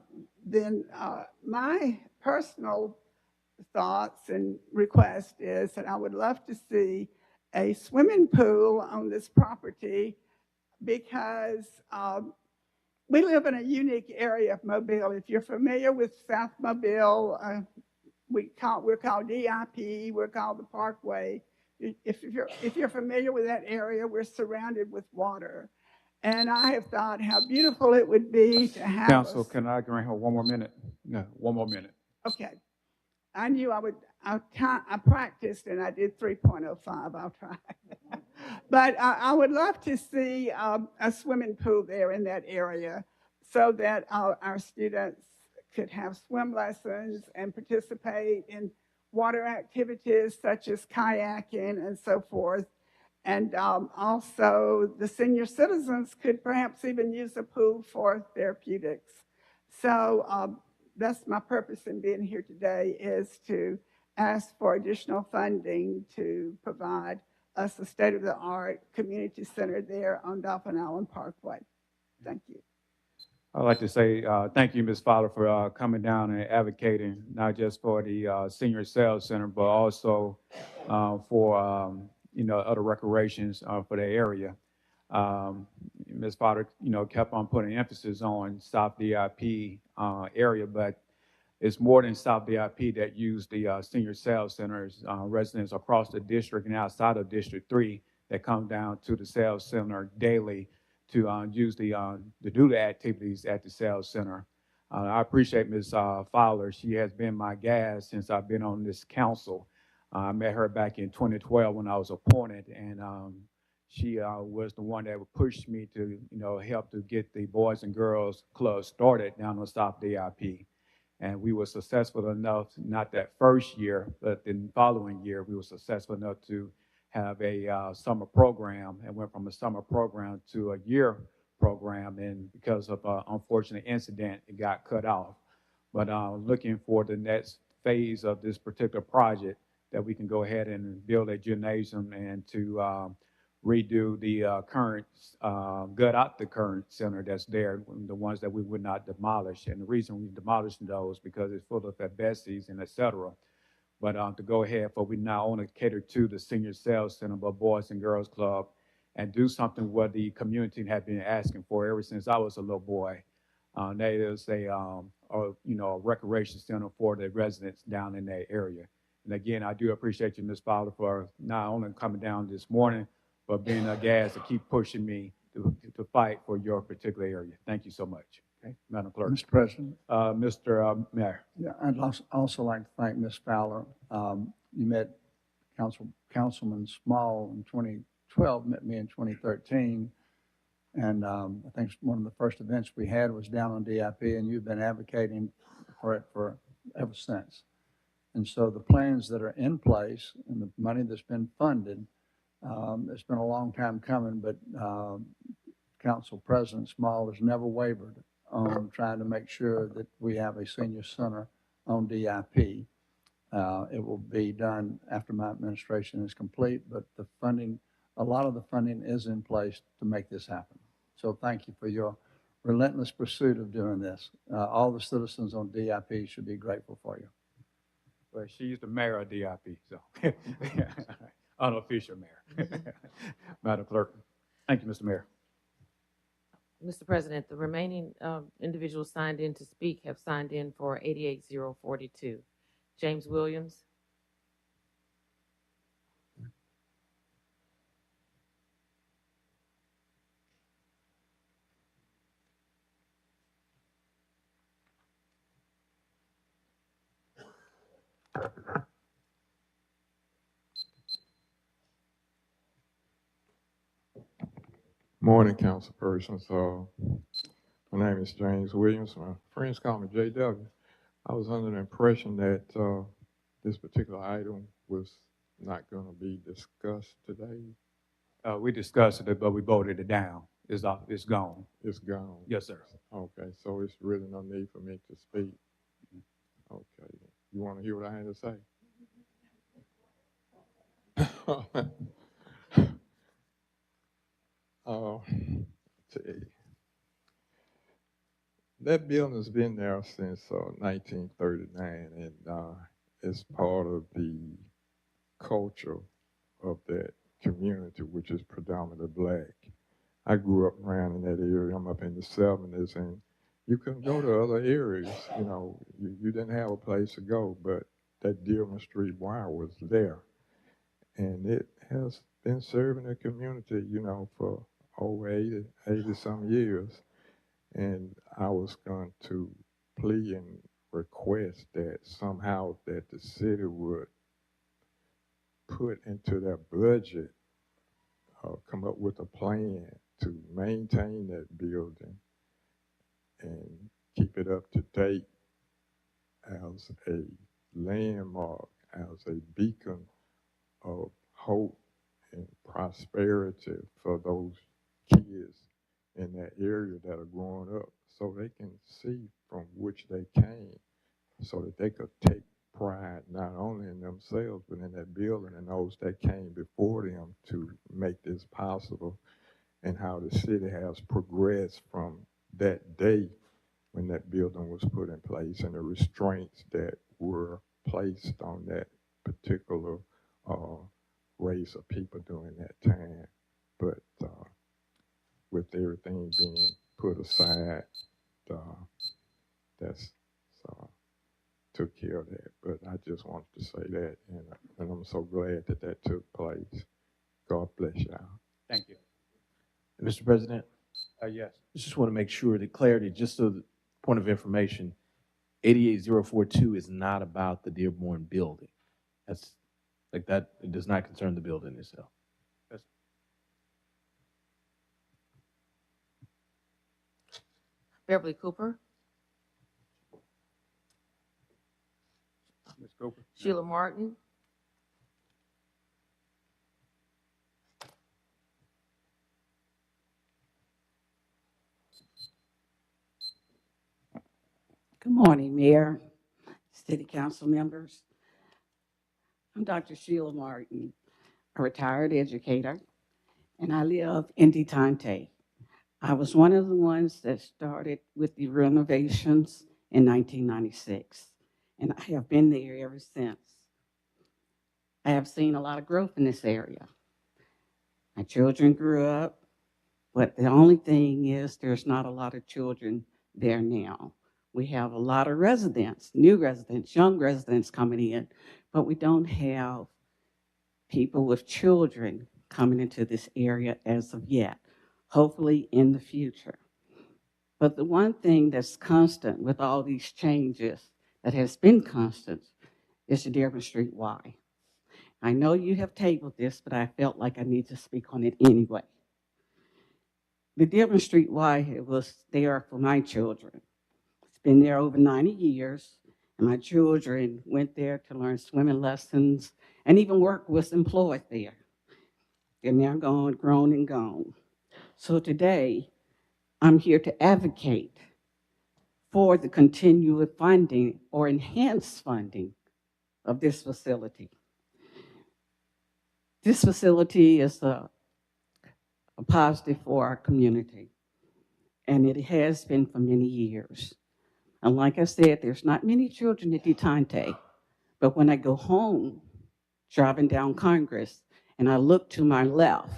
Speaker 15: personal thoughts and request is that I would love to see a swimming pool on this property because we live in a unique area of Mobile. If you're familiar with South Mobile, we're called DIP, we're called the Parkway. If you're familiar with that area, we're surrounded with water. And I have thought how beautiful it would be to have
Speaker 3: Council, can I grant her one more minute? No, one more minute.
Speaker 15: Okay. I knew I practiced and I did 3.05. I'll try. But I would love to see a swimming pool there in that area so that our students could have swim lessons and participate in water activities such as kayaking and so forth. And also the senior citizens could perhaps even use a pool for therapeutics. So that's my purpose in being here today, is to ask for additional funding to provide us a state-of-the-art community center there on Dolphin Island Parkway. Thank you.
Speaker 3: I'd like to say thank you, Ms. Fowler, for coming down and advocating not just for the Senior Sales Center, but also for other recreations for the area. Ms. Fowler, kept on putting emphasis on South DIP area, but it's more than South DIP that use the Senior Sales Centers, residents across the district and outside of District 3 that come down to the Sales Center daily to do the activities at the Sales Center. I appreciate Ms. Fowler. She has been my guide since I've been on this council. I met her back in 2012 when I was appointed, and she was the one that pushed me to, help to get the Boys and Girls Club started down on South DIP. And we were successful enough, not that first year, but the following year, we were successful enough to have a summer program, and went from a summer program to a year program. And because of an unfortunate incident, it got cut off. But looking for the next phase of this particular project, that we can go ahead and build a gymnasium and to redo the current, gut out the current center that's there, the ones that we would not demolish. And the reason we demolished those because it's full of asbestos and et cetera. But to go ahead, for we not only cater to the Senior Sales Center, but Boys and Girls Club, and do something what the community had been asking for ever since I was a little boy. That is a recreation center for the residents down in that area. And again, I do appreciate you, Ms. Fowler, for not only coming down this morning, but being a gas to keep pushing me to fight for your particular area. Thank you so much. Okay, Madam Clerk.
Speaker 5: Mr. President.
Speaker 3: Mr. Mayor.
Speaker 5: Yeah, I'd also like to thank Ms. Fowler. You met Councilman Small in 2012, met me in 2013. And I think one of the first events we had was down on DIP, and you've been advocating for it for ever since. And so the plans that are in place and the money that's been funded, it's been a long time coming, but Council President Small has never wavered on trying to make sure that we have a senior center on DIP. It will be done after my administration is complete, but the funding, a lot of the funding is in place to make this happen. So thank you for your relentless pursuit of doing this. All the citizens on DIP should be grateful for you.
Speaker 3: Well, she's the mayor of DIP, so unofficial mayor. Madam Clerk. Thank you, Mr. Mayor.
Speaker 1: Mr. President, the remaining individuals signed in to speak have signed in for 88042. James Williams.
Speaker 16: Morning, council persons. My name is James Williams. My friends call me JW. I was under the impression that this particular item was not going to be discussed today.
Speaker 3: We discussed it, but we voted it down. It's gone.
Speaker 16: It's gone?
Speaker 3: Yes, sir.
Speaker 16: Okay, so it's really no need for me to speak. Okay, you want to hear what I had to say? That building's been there since 1939, and it's part of the culture of that community, which is predominantly black. I grew up around in that area. I'm up in the 70s, and you couldn't go to other areas. You know, you didn't have a place to go, but that Dearman Street wire was there. And it has been serving the community, you know, for over 80 some years. And I was going to plea and request that somehow that the city would put into their budget, come up with a plan to maintain that building and keep it up to date as a landmark, as a beacon of hope and prosperity for those kids in that area that are growing up, so they can see from which they came, so that they could take pride not only in themselves, but in that building and those that came before them to make this possible, and how the city has progressed from that day when that building was put in place and the restraints that were placed on that particular race of people during that time. But with everything being put aside, that's took care of that. But I just wanted to say that, and I'm so glad that that took place. God bless y'all.
Speaker 3: Thank you.
Speaker 17: Mr. President?
Speaker 3: Yes.
Speaker 17: I just want to make sure that clarity, just so the point of information, 88042 is not about the Dearborn building. That's like that, it does not concern the building itself.
Speaker 3: Yes.
Speaker 1: Beverly Cooper.
Speaker 3: Ms. Cooper.
Speaker 1: Sheila Martin.
Speaker 10: Good morning, Mayor, City Council members. I'm Dr. Sheila Martin, a retired educator, and I live in Detente. I was one of the ones that started with the renovations in 1996, and I have been there ever since. I have seen a lot of growth in this area. My children grew up, but the only thing is there's not a lot of children there now. We have a lot of residents, new residents, young residents coming in, but we don't have people with children coming into this area as of yet, hopefully in the future. But the one thing that's constant with all these changes that has been constant is the Dearborn Street Y. I know you have tabled this, but I felt like I need to speak on it anyway. The Dearborn Street Y, it was there for my children. It's been there over 90 years, and my children went there to learn swimming lessons and even work was employed there. They're now gone, grown and gone. So today, I'm here to advocate for the continued funding or enhanced funding of this facility. This facility is a positive for our community, and it has been for many years. And like I said, there's not many children at Detante, but when I go home, driving down Congress, and I look to my left,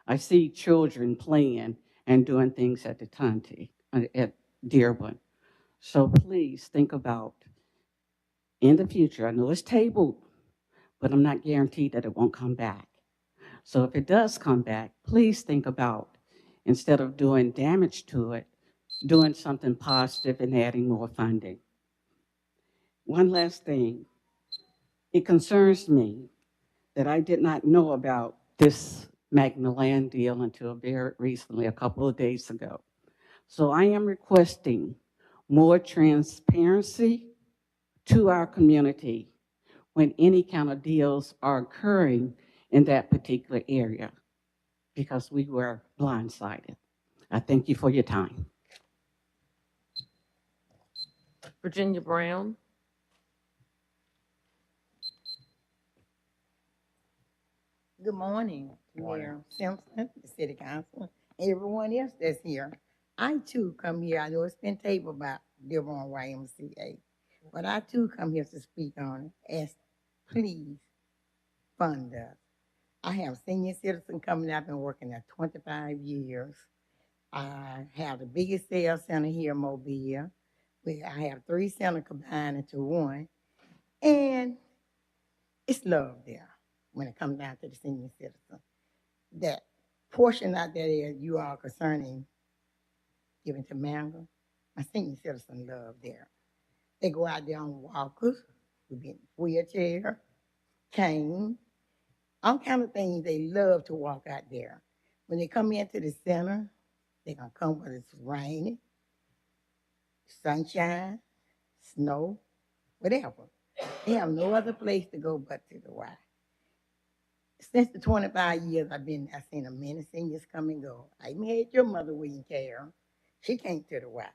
Speaker 10: I see children playing and doing things at Detante, at Dearborn. So please think about, in the future, I know it's tabled, but I'm not guaranteed that it won't come back. So if it does come back, please think about, instead of doing damage to it, doing something positive and adding more funding. One last thing. It concerns me that I did not know about this Magna land deal until very recently, a couple of days ago. So I am requesting more transparency to our community when any kind of deals are occurring in that particular area, because we were blindsided. I thank you for your time.
Speaker 1: Virginia Brown.
Speaker 18: Good morning, Mayor Simpson, the City Council, everyone else that's here. I too come here. I know it's been tabled about Dearborn YMCA, but I too come here to speak on it. As please fund us. I have senior citizen coming. I've been working there 25 years. I have the biggest sales center here in Mobile. I have 3 centers combined into one, and it's love there when it comes down to the senior citizen. That portion out there that you are concerning giving to Mango, my senior citizen love there. They go out there on walkers, we be in wheelchair, cane, all kind of things. They love to walk out there. When they come into the center, they're gonna come when it's raining, sunshine, snow, whatever. They have no other place to go but to the Y. Since the 25 years I've been, I've seen many seniors come and go. I even had your mother, William Care. She came to the Y.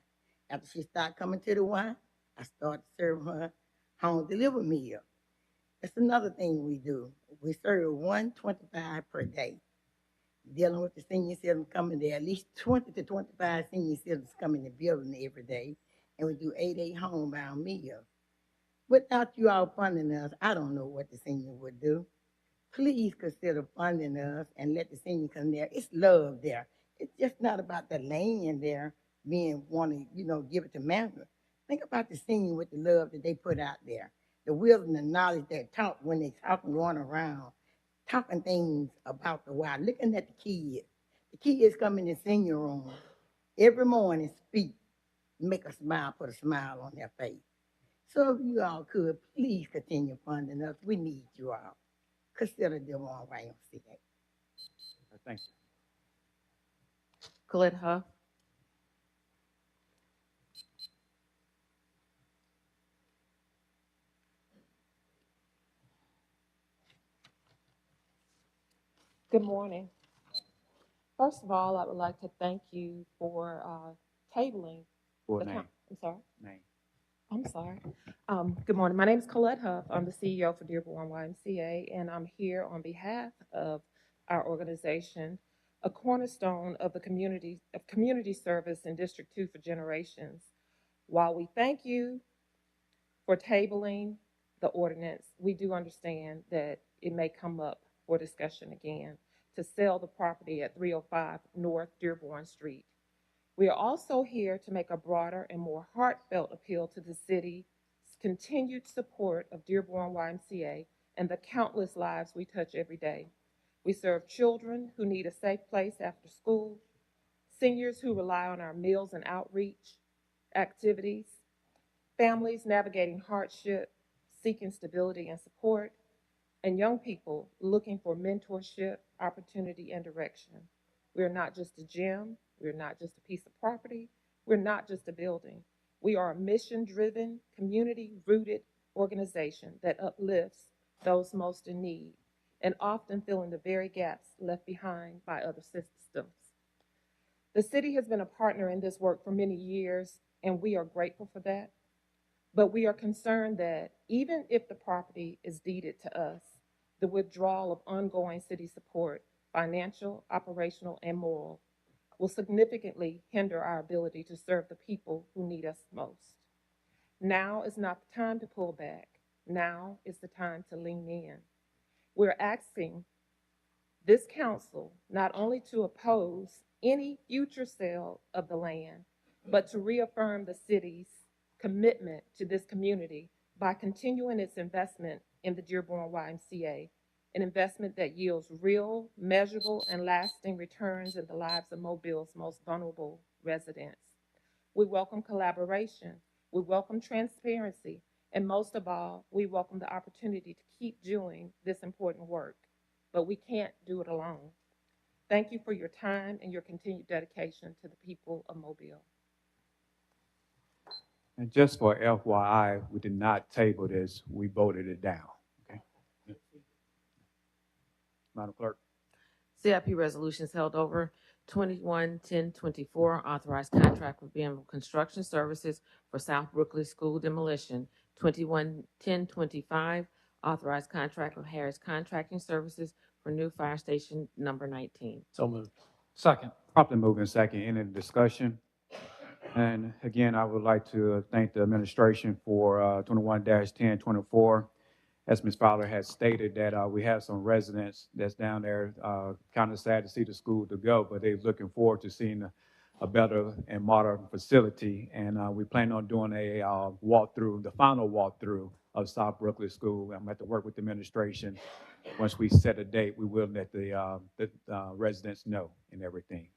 Speaker 18: After she started coming to the Y, I started serving her home delivered meal. That's another thing we do. We serve 125 per day. Dealing with the senior citizens coming there, at least 20 to 25 senior citizens come in the building every day, and we do 8 homebound meals. Without you all funding us, I don't know what the senior would do. Please consider funding us and let the senior come there. It's love there. It's just not about the land there being wanting, give it to Mango. Think about the senior with the love that they put out there. The wisdom and knowledge that talk when they talking, going around, talking things about the wild, looking at the kids. The kids come in the senior room every morning, speak, make a smile, put a smile on their face. So if you all could, please continue funding us. We need you all. Consider them all YMCA.
Speaker 3: Thank you.
Speaker 1: Colette Huff.
Speaker 19: Good morning. First of all, I would like to thank you for tabling
Speaker 3: Full
Speaker 19: the
Speaker 3: name.
Speaker 19: I'm sorry.
Speaker 3: Name.
Speaker 19: I'm sorry. Good morning. My name is Colette Huff. I'm the CEO for Dearborn YMCA, and I'm here on behalf of our organization, a cornerstone of the community service in District 2 for generations. While we thank you for tabling the ordinance, we do understand that it may come up for discussion again to sell the property at 305 North Dearborn Street. We are also here to make a broader and more heartfelt appeal to the city's continued support of Dearborn YMCA and the countless lives we touch every day. We serve children who need a safe place after school, seniors who rely on our meals and outreach activities, families navigating hardship, seeking stability and support, and young people looking for mentorship, opportunity, and direction. We are not just a gym, we're not just a piece of property, we're not just a building. We are a mission-driven, community-rooted organization that uplifts those most in need and often filling the very gaps left behind by other systems. The city has been a partner in this work for many years, and we are grateful for that. But we are concerned that even if the property is deeded to us, the withdrawal of ongoing city support, financial, operational, and moral, will significantly hinder our ability to serve the people who need us most. Now is not the time to pull back. Now is the time to lean in. We're asking this council not only to oppose any future sale of the land, but to reaffirm the city's commitment to this community by continuing its investment in the Dearborn YMCA, an investment that yields real, measurable, and lasting returns in the lives of Mobile's most vulnerable residents. We welcome collaboration, we welcome transparency, and most of all, we welcome the opportunity to keep doing this important work. But we can't do it alone. Thank you for your time and your continued dedication to the people of Mobile.
Speaker 3: And just for FYI, we did not table this, we voted it down. Okay. Madam Clerk.
Speaker 1: CIP resolutions held over. 21-10-24, authorized contract with Bienville Construction Services for South Brooklyn School demolition. 21-10-25, authorized contract with Harris Contracting Services for new fire station number 19.
Speaker 8: So moved.
Speaker 7: Second.
Speaker 3: Properly moving second. Any discussion? And again, I would like to thank the administration for 21-10-24. As Ms. Fowler has stated that we have some residents that's down there, kind of sad to see the school to go, but they're looking forward to seeing a better and modern facility. And we plan on doing a walkthrough, the final walkthrough of South Brooklyn School. I'm going to have to work with the administration. Once we set a date, we will let the residents know and everything.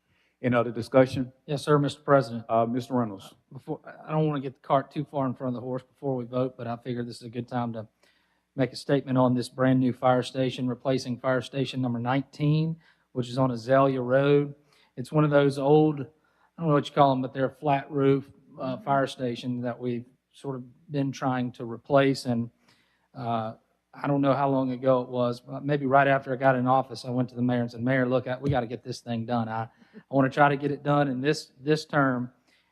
Speaker 3: Any other discussion?
Speaker 7: Yes, sir, Mr. President.
Speaker 3: Mr. Reynolds.
Speaker 7: Before, I don't want to get the cart too far in front of the horse before we vote, but I figured this is a good time to make a statement on this brand new fire station, replacing fire station number 19, which is on Azalea Road. It's one of those old, I don't know what you call them, but they're flat roof fire station that we've sort of been trying to replace. And I don't know how long ago it was, but maybe right after I got in office, I went to the mayor and said, Mayor, look, we got to get this thing done. I want to try to get it done in this term.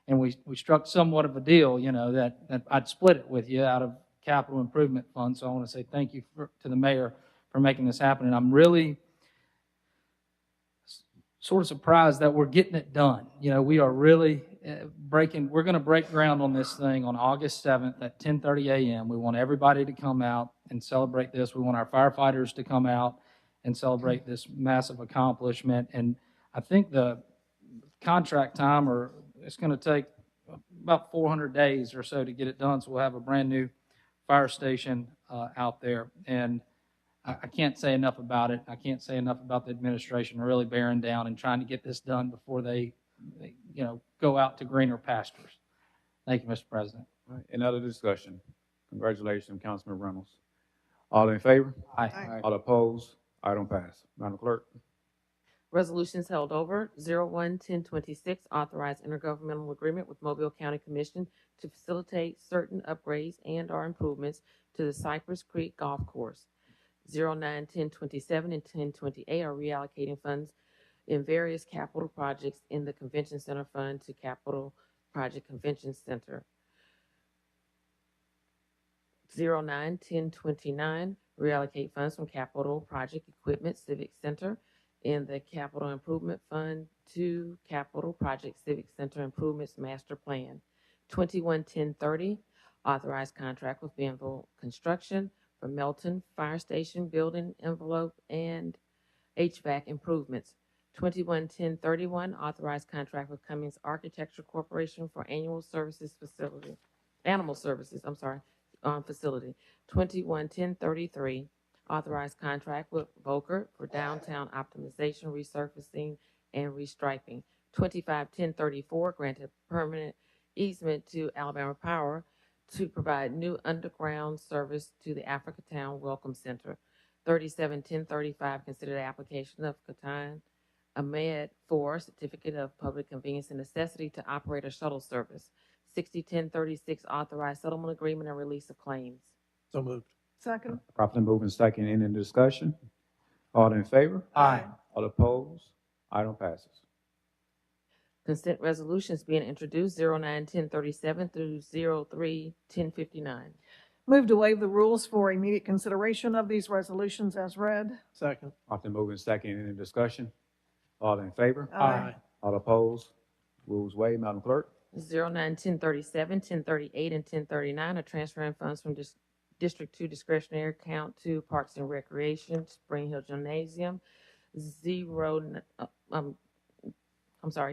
Speaker 7: And we struck somewhat of a deal, you know, that I'd split it with you out of capital improvement fund. So I want to say thank you to the mayor for making this happen. And I'm really sort of surprised that we're getting it done. You know, we are really we're going to break ground on this thing on August 7th at 10:30 a.m. We want everybody to come out and celebrate this. We want our firefighters to come out and celebrate this massive accomplishment. And I think the contract time, it's going to take about 400 days or so to get it done. So we'll have a brand new fire station out there. And I can't say enough about it. I can't say enough about the administration really bearing down and trying to get this done before they go out to greener pastures. Thank you, Mr. President.
Speaker 3: All right. Any other discussion? Congratulations, Councilman Reynolds. All in favor?
Speaker 7: Aye.
Speaker 3: Aye. All opposed? Item pass. Madam Clerk.
Speaker 1: Resolutions held over. 01-10-26, authorized intergovernmental agreement with Mobile County Commission to facilitate certain upgrades and/or improvements to the Cypress Creek Golf Course. 09-10-27 and 10-28 are reallocating funds in various capital projects in the Convention Center Fund to Capital Project Convention Center. 09-10-29 reallocate funds from Capital Project Equipment Civic Center in the Capital Improvement Fund to Capital Project Civic Center Improvements Master Plan. 21-10-30 authorized contract with Bienville Construction for Melton Fire Station building envelope and HVAC improvements. 211031, authorized contract with Cummings Architecture Corporation for animal services, facility. 211033, authorized contract with Volker for downtown optimization, resurfacing, and restriping. 251034, granted permanent easement to Alabama Power to provide new underground service to the Africatown Welcome Center. 371035, consider the application of Catan Ahmed for certificate of public convenience and necessity to operate a shuttle service. 601036, authorized settlement agreement and release of claims.
Speaker 8: So moved.
Speaker 3: Second. Properly moved and second. Any discussion? All in favor?
Speaker 7: Aye.
Speaker 3: All opposed? Item passes.
Speaker 1: Consent resolutions being introduced 091037 through 031059.
Speaker 20: Move to waive the rules for immediate consideration of these resolutions as read.
Speaker 8: Second.
Speaker 3: Properly moved and second. Any discussion? All in favor?
Speaker 20: Aye.
Speaker 3: All opposed? Rules waived. Madam Clerk.
Speaker 1: 091037, 1038, and 1039 are transferring funds from District 2 discretionary account to Parks and Recreation, Spring Hill Gymnasium.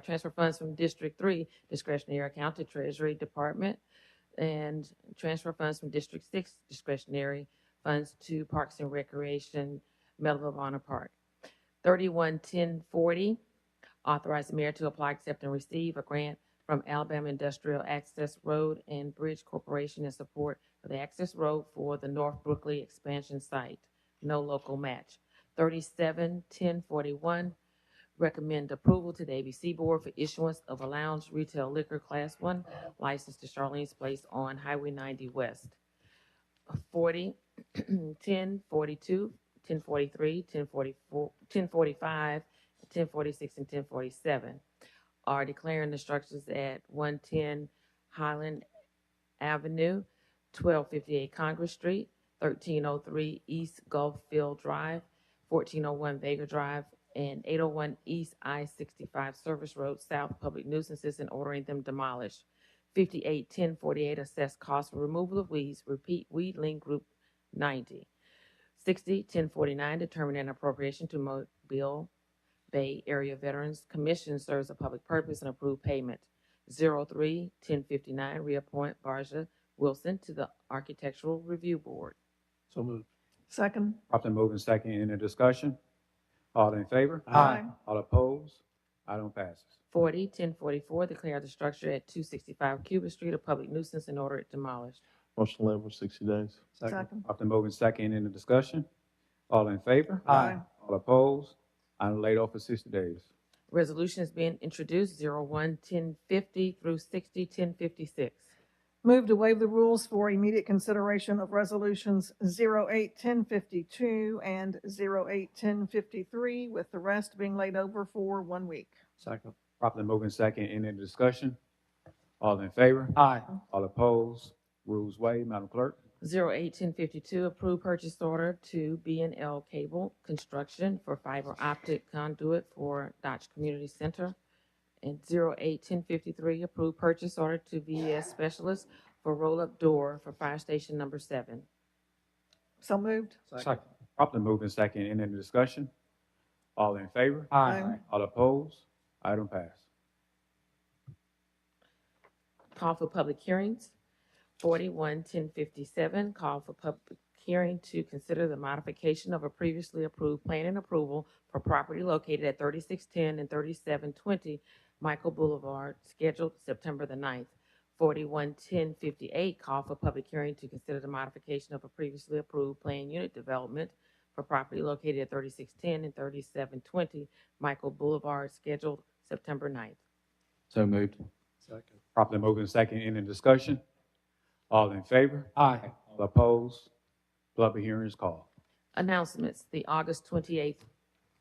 Speaker 1: Transfer funds from District 3 discretionary account to Treasury Department, and transfer funds from District 6 discretionary funds to Parks and Recreation, Medal of Honor Park. 311040, authorize the mayor to apply, accept, and receive a grant from Alabama Industrial Access Road and Bridge Corporation in support of the access road for the North Brooklyn expansion site. No local match. 371041, recommend approval to the ABC Board for issuance of a lounge retail liquor Class 1 license to Charlene's Place on Highway 90 West. 40, 1042, 1043, 1044, 1045, 1046, and 1047 are declaring the structures at 110 Highland Avenue, 1258 Congress Street, 1303 East Gulffield Drive, 1401 Vega Drive, and 801 East I-65 Service Road South public nuisances and ordering them demolished. 581048, assess cost for removal of weeds, repeat Weedling Group 90. 601049, determine an appropriation to Mobile Bay Area Veterans Commission serves a public purpose and approve payment. 031059, reappoint Barja Wilson to the Architectural Review Board.
Speaker 8: So moved.
Speaker 20: Second.
Speaker 3: Properly moved and second. Any discussion? All in favor?
Speaker 20: Aye.
Speaker 3: All opposed? Item passes.
Speaker 1: 1044, declare the structure at 265 Cuba Street a public nuisance and order it demolished.
Speaker 4: Motion to lay over 60 days.
Speaker 20: Second.
Speaker 3: Properly moved and second. Any discussion? All in favor?
Speaker 20: Aye.
Speaker 3: All opposed? Item laid over for 60 days.
Speaker 1: Resolution is being introduced 011050 through 601056.
Speaker 20: Move to waive the rules for immediate consideration of resolutions 081052 and 081053, with the rest being laid over for 1 week.
Speaker 8: Second.
Speaker 3: Properly moved and second. Any discussion? All in favor?
Speaker 7: Aye.
Speaker 3: All opposed? Rules waived. Madam Clerk.
Speaker 1: 081052, approve purchase order to B&L Cable Construction for fiber optic conduit for Dodge Community Center. And 081053, approve purchase order to VES Specialist for roll-up door for Fire Station number 7.
Speaker 20: So moved.
Speaker 3: Second. Properly moved and second. Any discussion? All in favor?
Speaker 7: Aye.
Speaker 3: All opposed? Item passed.
Speaker 1: Call for public hearings. 411057, call for public hearing to consider the modification of a previously approved plan and approval for property located at 3610 and 3720 Michael Boulevard, scheduled September the 9th. 411058, call for public hearing to consider the modification of a previously approved plan unit development for property located at 3610 and 3720 Michael Boulevard, scheduled September 9th.
Speaker 13: So moved.
Speaker 8: Second.
Speaker 3: Properly moved and second. Any discussion? All in favor?
Speaker 7: Aye.
Speaker 3: All opposed? Public hearing is called.
Speaker 1: Announcements. The August 28th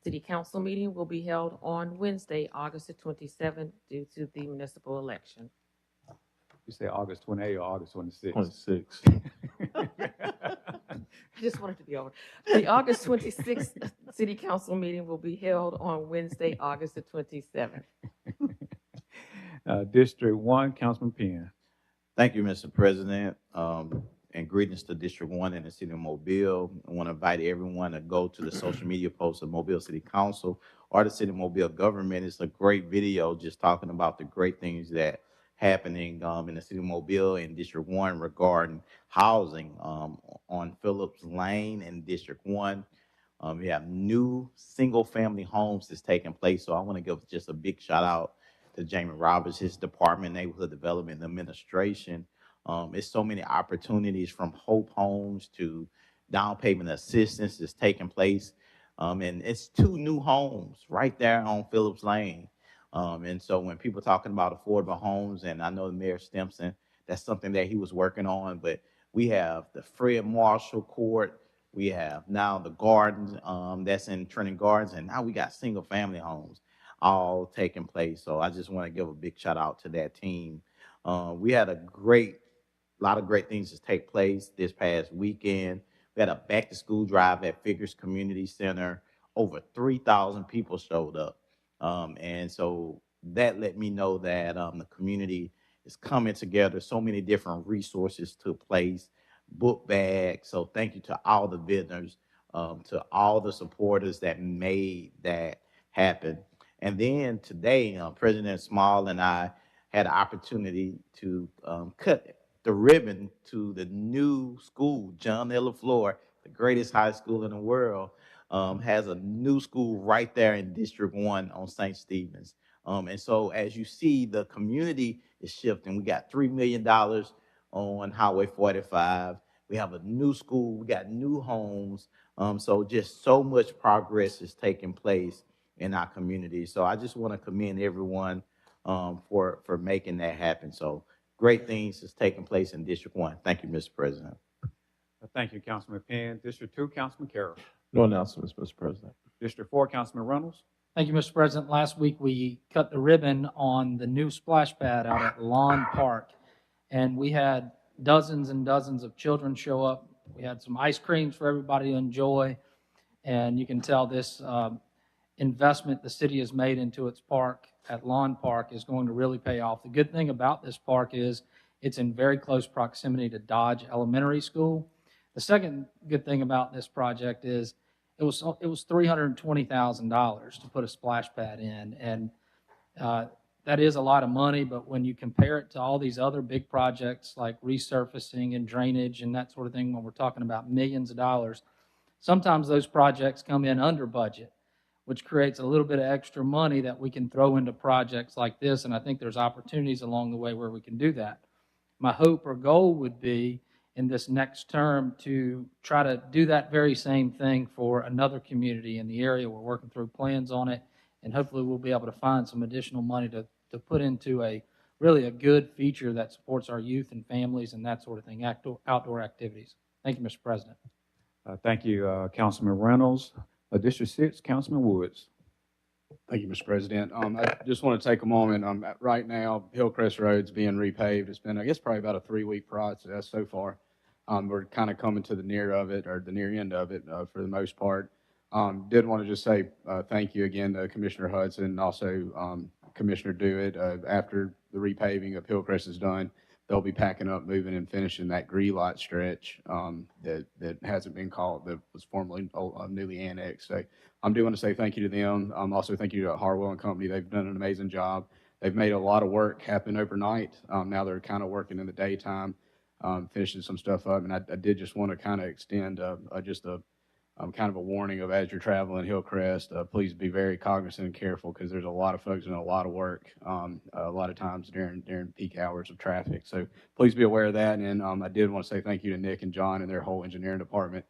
Speaker 1: City Council meeting will be held on Wednesday, August the 27th, due to the municipal election.
Speaker 3: You say August 28th or August 26th?
Speaker 4: 26.
Speaker 1: I just wanted to be over. The August 26th City Council meeting will be held on Wednesday, August the 27th.
Speaker 3: District 1, Councilman Penn.
Speaker 12: Thank you, Mr. President, and greetings to District 1 and the City of Mobile. I want to invite everyone to go to the social media post of Mobile City Council or the City of Mobile government. It's a great video just talking about the great things that happening in the City of Mobile in District 1 regarding housing on Phillips Lane in District 1. We have new single-family homes that's taking place. So I want to give just a big shout out to Jamie Roberts, his department, Neighborhood Development and Administration. It's so many opportunities from Hope Homes to down payment assistance that's taking place. And it's 2 new homes right there on Phillips Lane. And so when people talking about affordable homes, and I know Mayor Stimson, that's something that he was working on, but we have the Fred Marshall Court, we have now the gardens that's in Trenton Gardens, and now we got single family homes all taking place. So I just want to give a big shout out to that team. We had a lot of great things to take place this past weekend. We had a back to school drive at Figures Community Center. Over 3,000 people showed up. And so that let me know that the community is coming together. So many different resources took place, book bags. So thank you to all the vendors, to all the supporters that made that happen. And then today, President Small and I had an opportunity to cut the ribbon to the new school. John L. LaFleur, the greatest high school in the world, has a new school right there in District 1 on St. Stephen's. And so as you see, the community is shifting. We got $3 million on Highway 45. We have a new school. We got new homes. So just so much progress is taking place in our community. So I just want to commend everyone for making that happen. So great things is taking place in District 1. Thank you, Mr. President.
Speaker 3: Thank you, Councilman Penn. District 2, Councilman Carroll.
Speaker 4: No announcements, Mr. President.
Speaker 3: District 4, Councilman Reynolds.
Speaker 7: Thank you, Mr. President. Last week, we cut the ribbon on the new splash pad out at Lawn Park, and we had dozens and dozens of children show up. We had some ice creams for everybody to enjoy, and you can tell this investment the city has made into its park at Lawn Park is going to really pay off. The good thing about this park is it's in very close proximity to Dodge Elementary School. The second good thing about this project is it was $320,000 to put a splash pad in, and that is a lot of money, but when you compare it to all these other big projects like resurfacing and drainage and that sort of thing, when we're talking about millions of dollars, sometimes those projects come in under budget, which creates a little bit of extra money that we can throw into projects like this, and I think there's opportunities along the way where we can do that. My hope or goal would be in this next term to try to do that very same thing for another community in the area. We're working through plans on it, and hopefully we'll be able to find some additional money to put into a good feature that supports our youth and families and that sort of thing, outdoor activities. Thank you, Mr. President.
Speaker 3: Thank you, Councilman Reynolds. District 6, Councilman Woods.
Speaker 13: Thank you, Mr. President. I just want to take a moment. Right now, Hillcrest Road's being repaved. It's been, I guess, probably about a 3-week process so far. We're kind of coming to the near end of it for the most part. Did want to just say thank you again to Commissioner Hudson and also Commissioner Dewitt. After the repaving of Hillcrest is done, they'll be packing up, moving, and finishing that Greenlight stretch that hasn't been called, that was formerly newly annexed. So I do want to say thank you to them. Also thank you to Harwell and Company. They've done an amazing job. They've made a lot of work happen overnight. Now they're kind of working in the daytime, finishing some stuff up. And I did just want to kind of extend kind of a warning of, as you're traveling Hillcrest, please be very cognizant and careful, because there's a lot of folks doing a lot of work a lot of times during peak hours of traffic. So please be aware of that. And I did want to say thank you to Nick and John and their whole engineering department.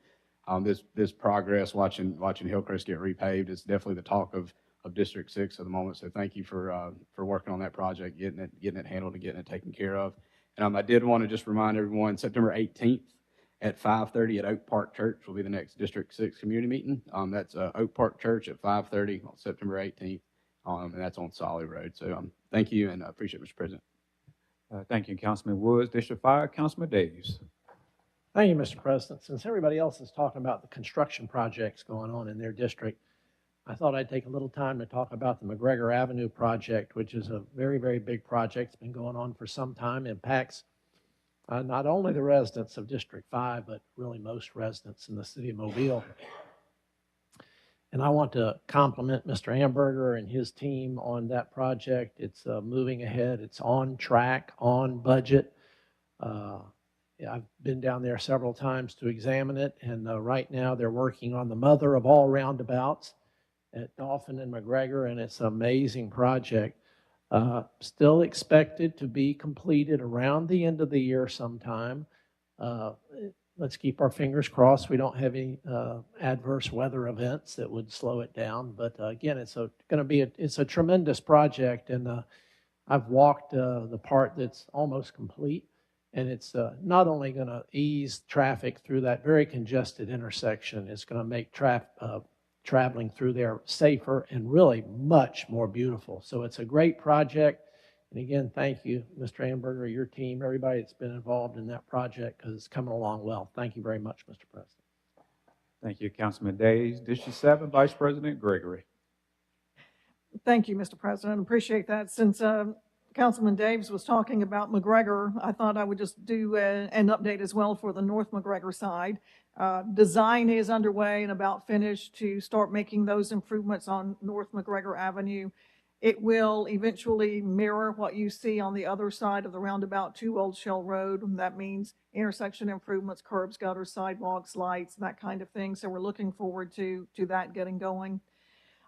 Speaker 13: This progress, watching Hillcrest get repaved, is definitely the talk of District 6 at the moment. So thank you for working on that project, getting it handled and getting it taken care of. And I did want to just remind everyone, September 18th at 5:30 at Oak Park Church will be the next District 6 community meeting. That's Oak Park Church at 5:30 on September 18th, and that's on Solly Road. So thank you, and I appreciate it, Mr. President.
Speaker 3: Thank you, Councilman Woods. District 5, Councilman Davies.
Speaker 8: Thank you, Mr. President. Since everybody else is talking about the construction projects going on in their district, I thought I'd take a little time to talk about the McGregor Avenue project, which is a very, very big project. It's been going on for some time, impacts not only the residents of District 5, but really most residents in the city of Mobile. And I want to compliment Mr. Amberger and his team on that project. It's moving ahead. It's on track, on budget. Yeah, I've been down there several times to examine it, and right now they're working on the mother of all roundabouts at Dolphin and McGregor, and it's an amazing project. Still expected to be completed around the end of the year sometime. Let's keep our fingers crossed we don't have any adverse weather events that would slow it down. But again, it's a tremendous project, and I've walked the part that's almost complete, and it's not only going to ease traffic through that very congested intersection, it's going to make traveling through there safer and really much more beautiful. So it's a great project. And again, thank you, Mr. Amberger, your team, everybody that's been involved in that project, because it's coming along well. Thank you very much, Mr. President.
Speaker 3: Thank you, Councilman Days. District 7, Vice President Gregory.
Speaker 20: Thank you, Mr. President. Appreciate that. Since Councilman Daves was talking about McGregor, I thought I would just do an update as well for the North McGregor side. Design is underway and about finished to start making those improvements on North McGregor Avenue. It will eventually mirror what you see on the other side of the roundabout to Old Shell Road. That means intersection improvements, curbs, gutters, sidewalks, lights, that kind of thing. So we're looking forward to that getting going.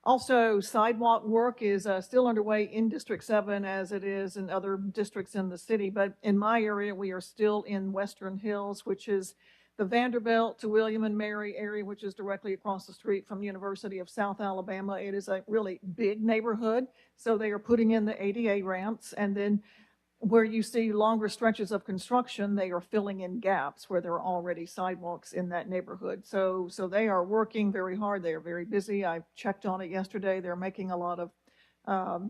Speaker 20: Also, sidewalk work is still underway in District 7 as it is in other districts in the city. But in my area, we are still in Western Hills, which is the Vanderbilt to William and Mary area, which is directly across the street from University of South Alabama. It is a really big neighborhood, so they are putting in the ADA ramps, and then where you see longer stretches of construction, they are filling in gaps where there are already sidewalks in that neighborhood. So they are working very hard. They are very busy. I checked on it yesterday. They're making a lot of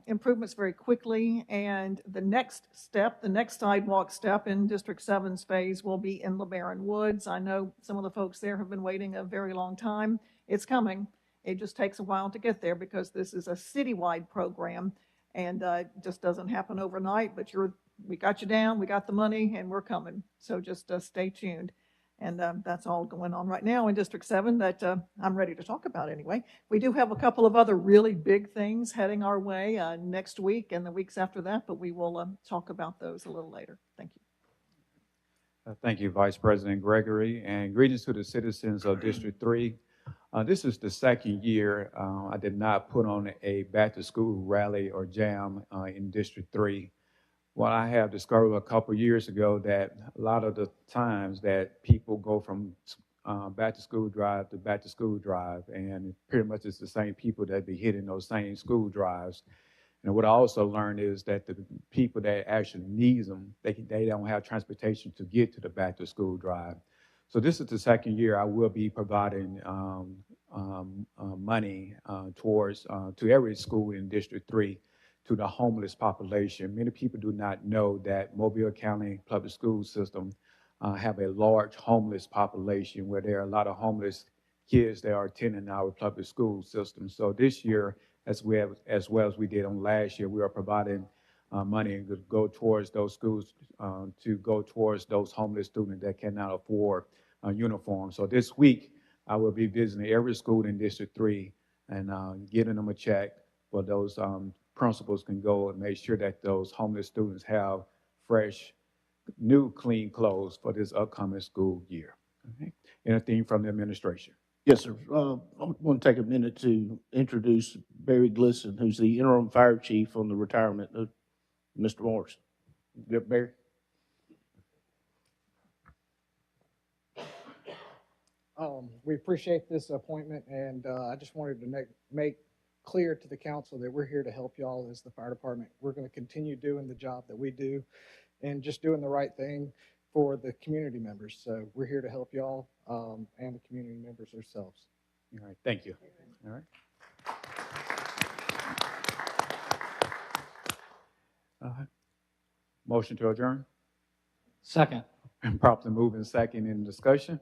Speaker 20: improvements very quickly. And the next step, the next sidewalk step in District 7's phase will be in LeBaron Woods. I know some of the folks there have been waiting a very long time. It's coming. It just takes a while to get there because this is a citywide program, and it just doesn't happen overnight. But we got you down, we got the money, and we're coming. So just stay tuned. And that's all going on right now in District 7 that I'm ready to talk about anyway. We do have a couple of other really big things heading our way next week and the weeks after that, but we will talk about those a little later. Thank you.
Speaker 3: Thank you, Vice President Gregory, and greetings to the citizens of District 3. This is the second year I did not put on a back-to-school rally or jam in District 3. Well, I have discovered a couple of years ago that a lot of the times that people go from back-to-school drive to back-to-school drive, and pretty much it's the same people that be hitting those same school drives. And what I also learned is that the people that actually need them, they don't have transportation to get to the back-to-school drive. So this is the second year I will be providing money towards to every school in District 3 to the homeless population. Many people do not know that Mobile County Public School System have a large homeless population where there are a lot of homeless kids that are attending our public school system. So this year, as well as we did on last year, we are providing money to go towards those schools, to go towards those homeless students that cannot afford uniforms. So this week, I will be visiting every school in District 3 and getting them a check for those principals can go and make sure that those homeless students have fresh, new, clean clothes for this upcoming school year. Okay. Anything from the administration?
Speaker 21: Yes, sir. I want to take a minute to introduce Barry Glisson, who's the interim fire chief on the retirement of Mr. Morrison. Yep, Barry.
Speaker 22: We appreciate this appointment, and I just wanted to make clear to the council that we're here to help y'all as the fire department. We're going to continue doing the job that we do and just doing the right thing for the community members. So we're here to help y'all and the community members ourselves.
Speaker 3: All right, thank you. All right. Motion to adjourn?
Speaker 7: Second.
Speaker 3: And properly moving second in discussion.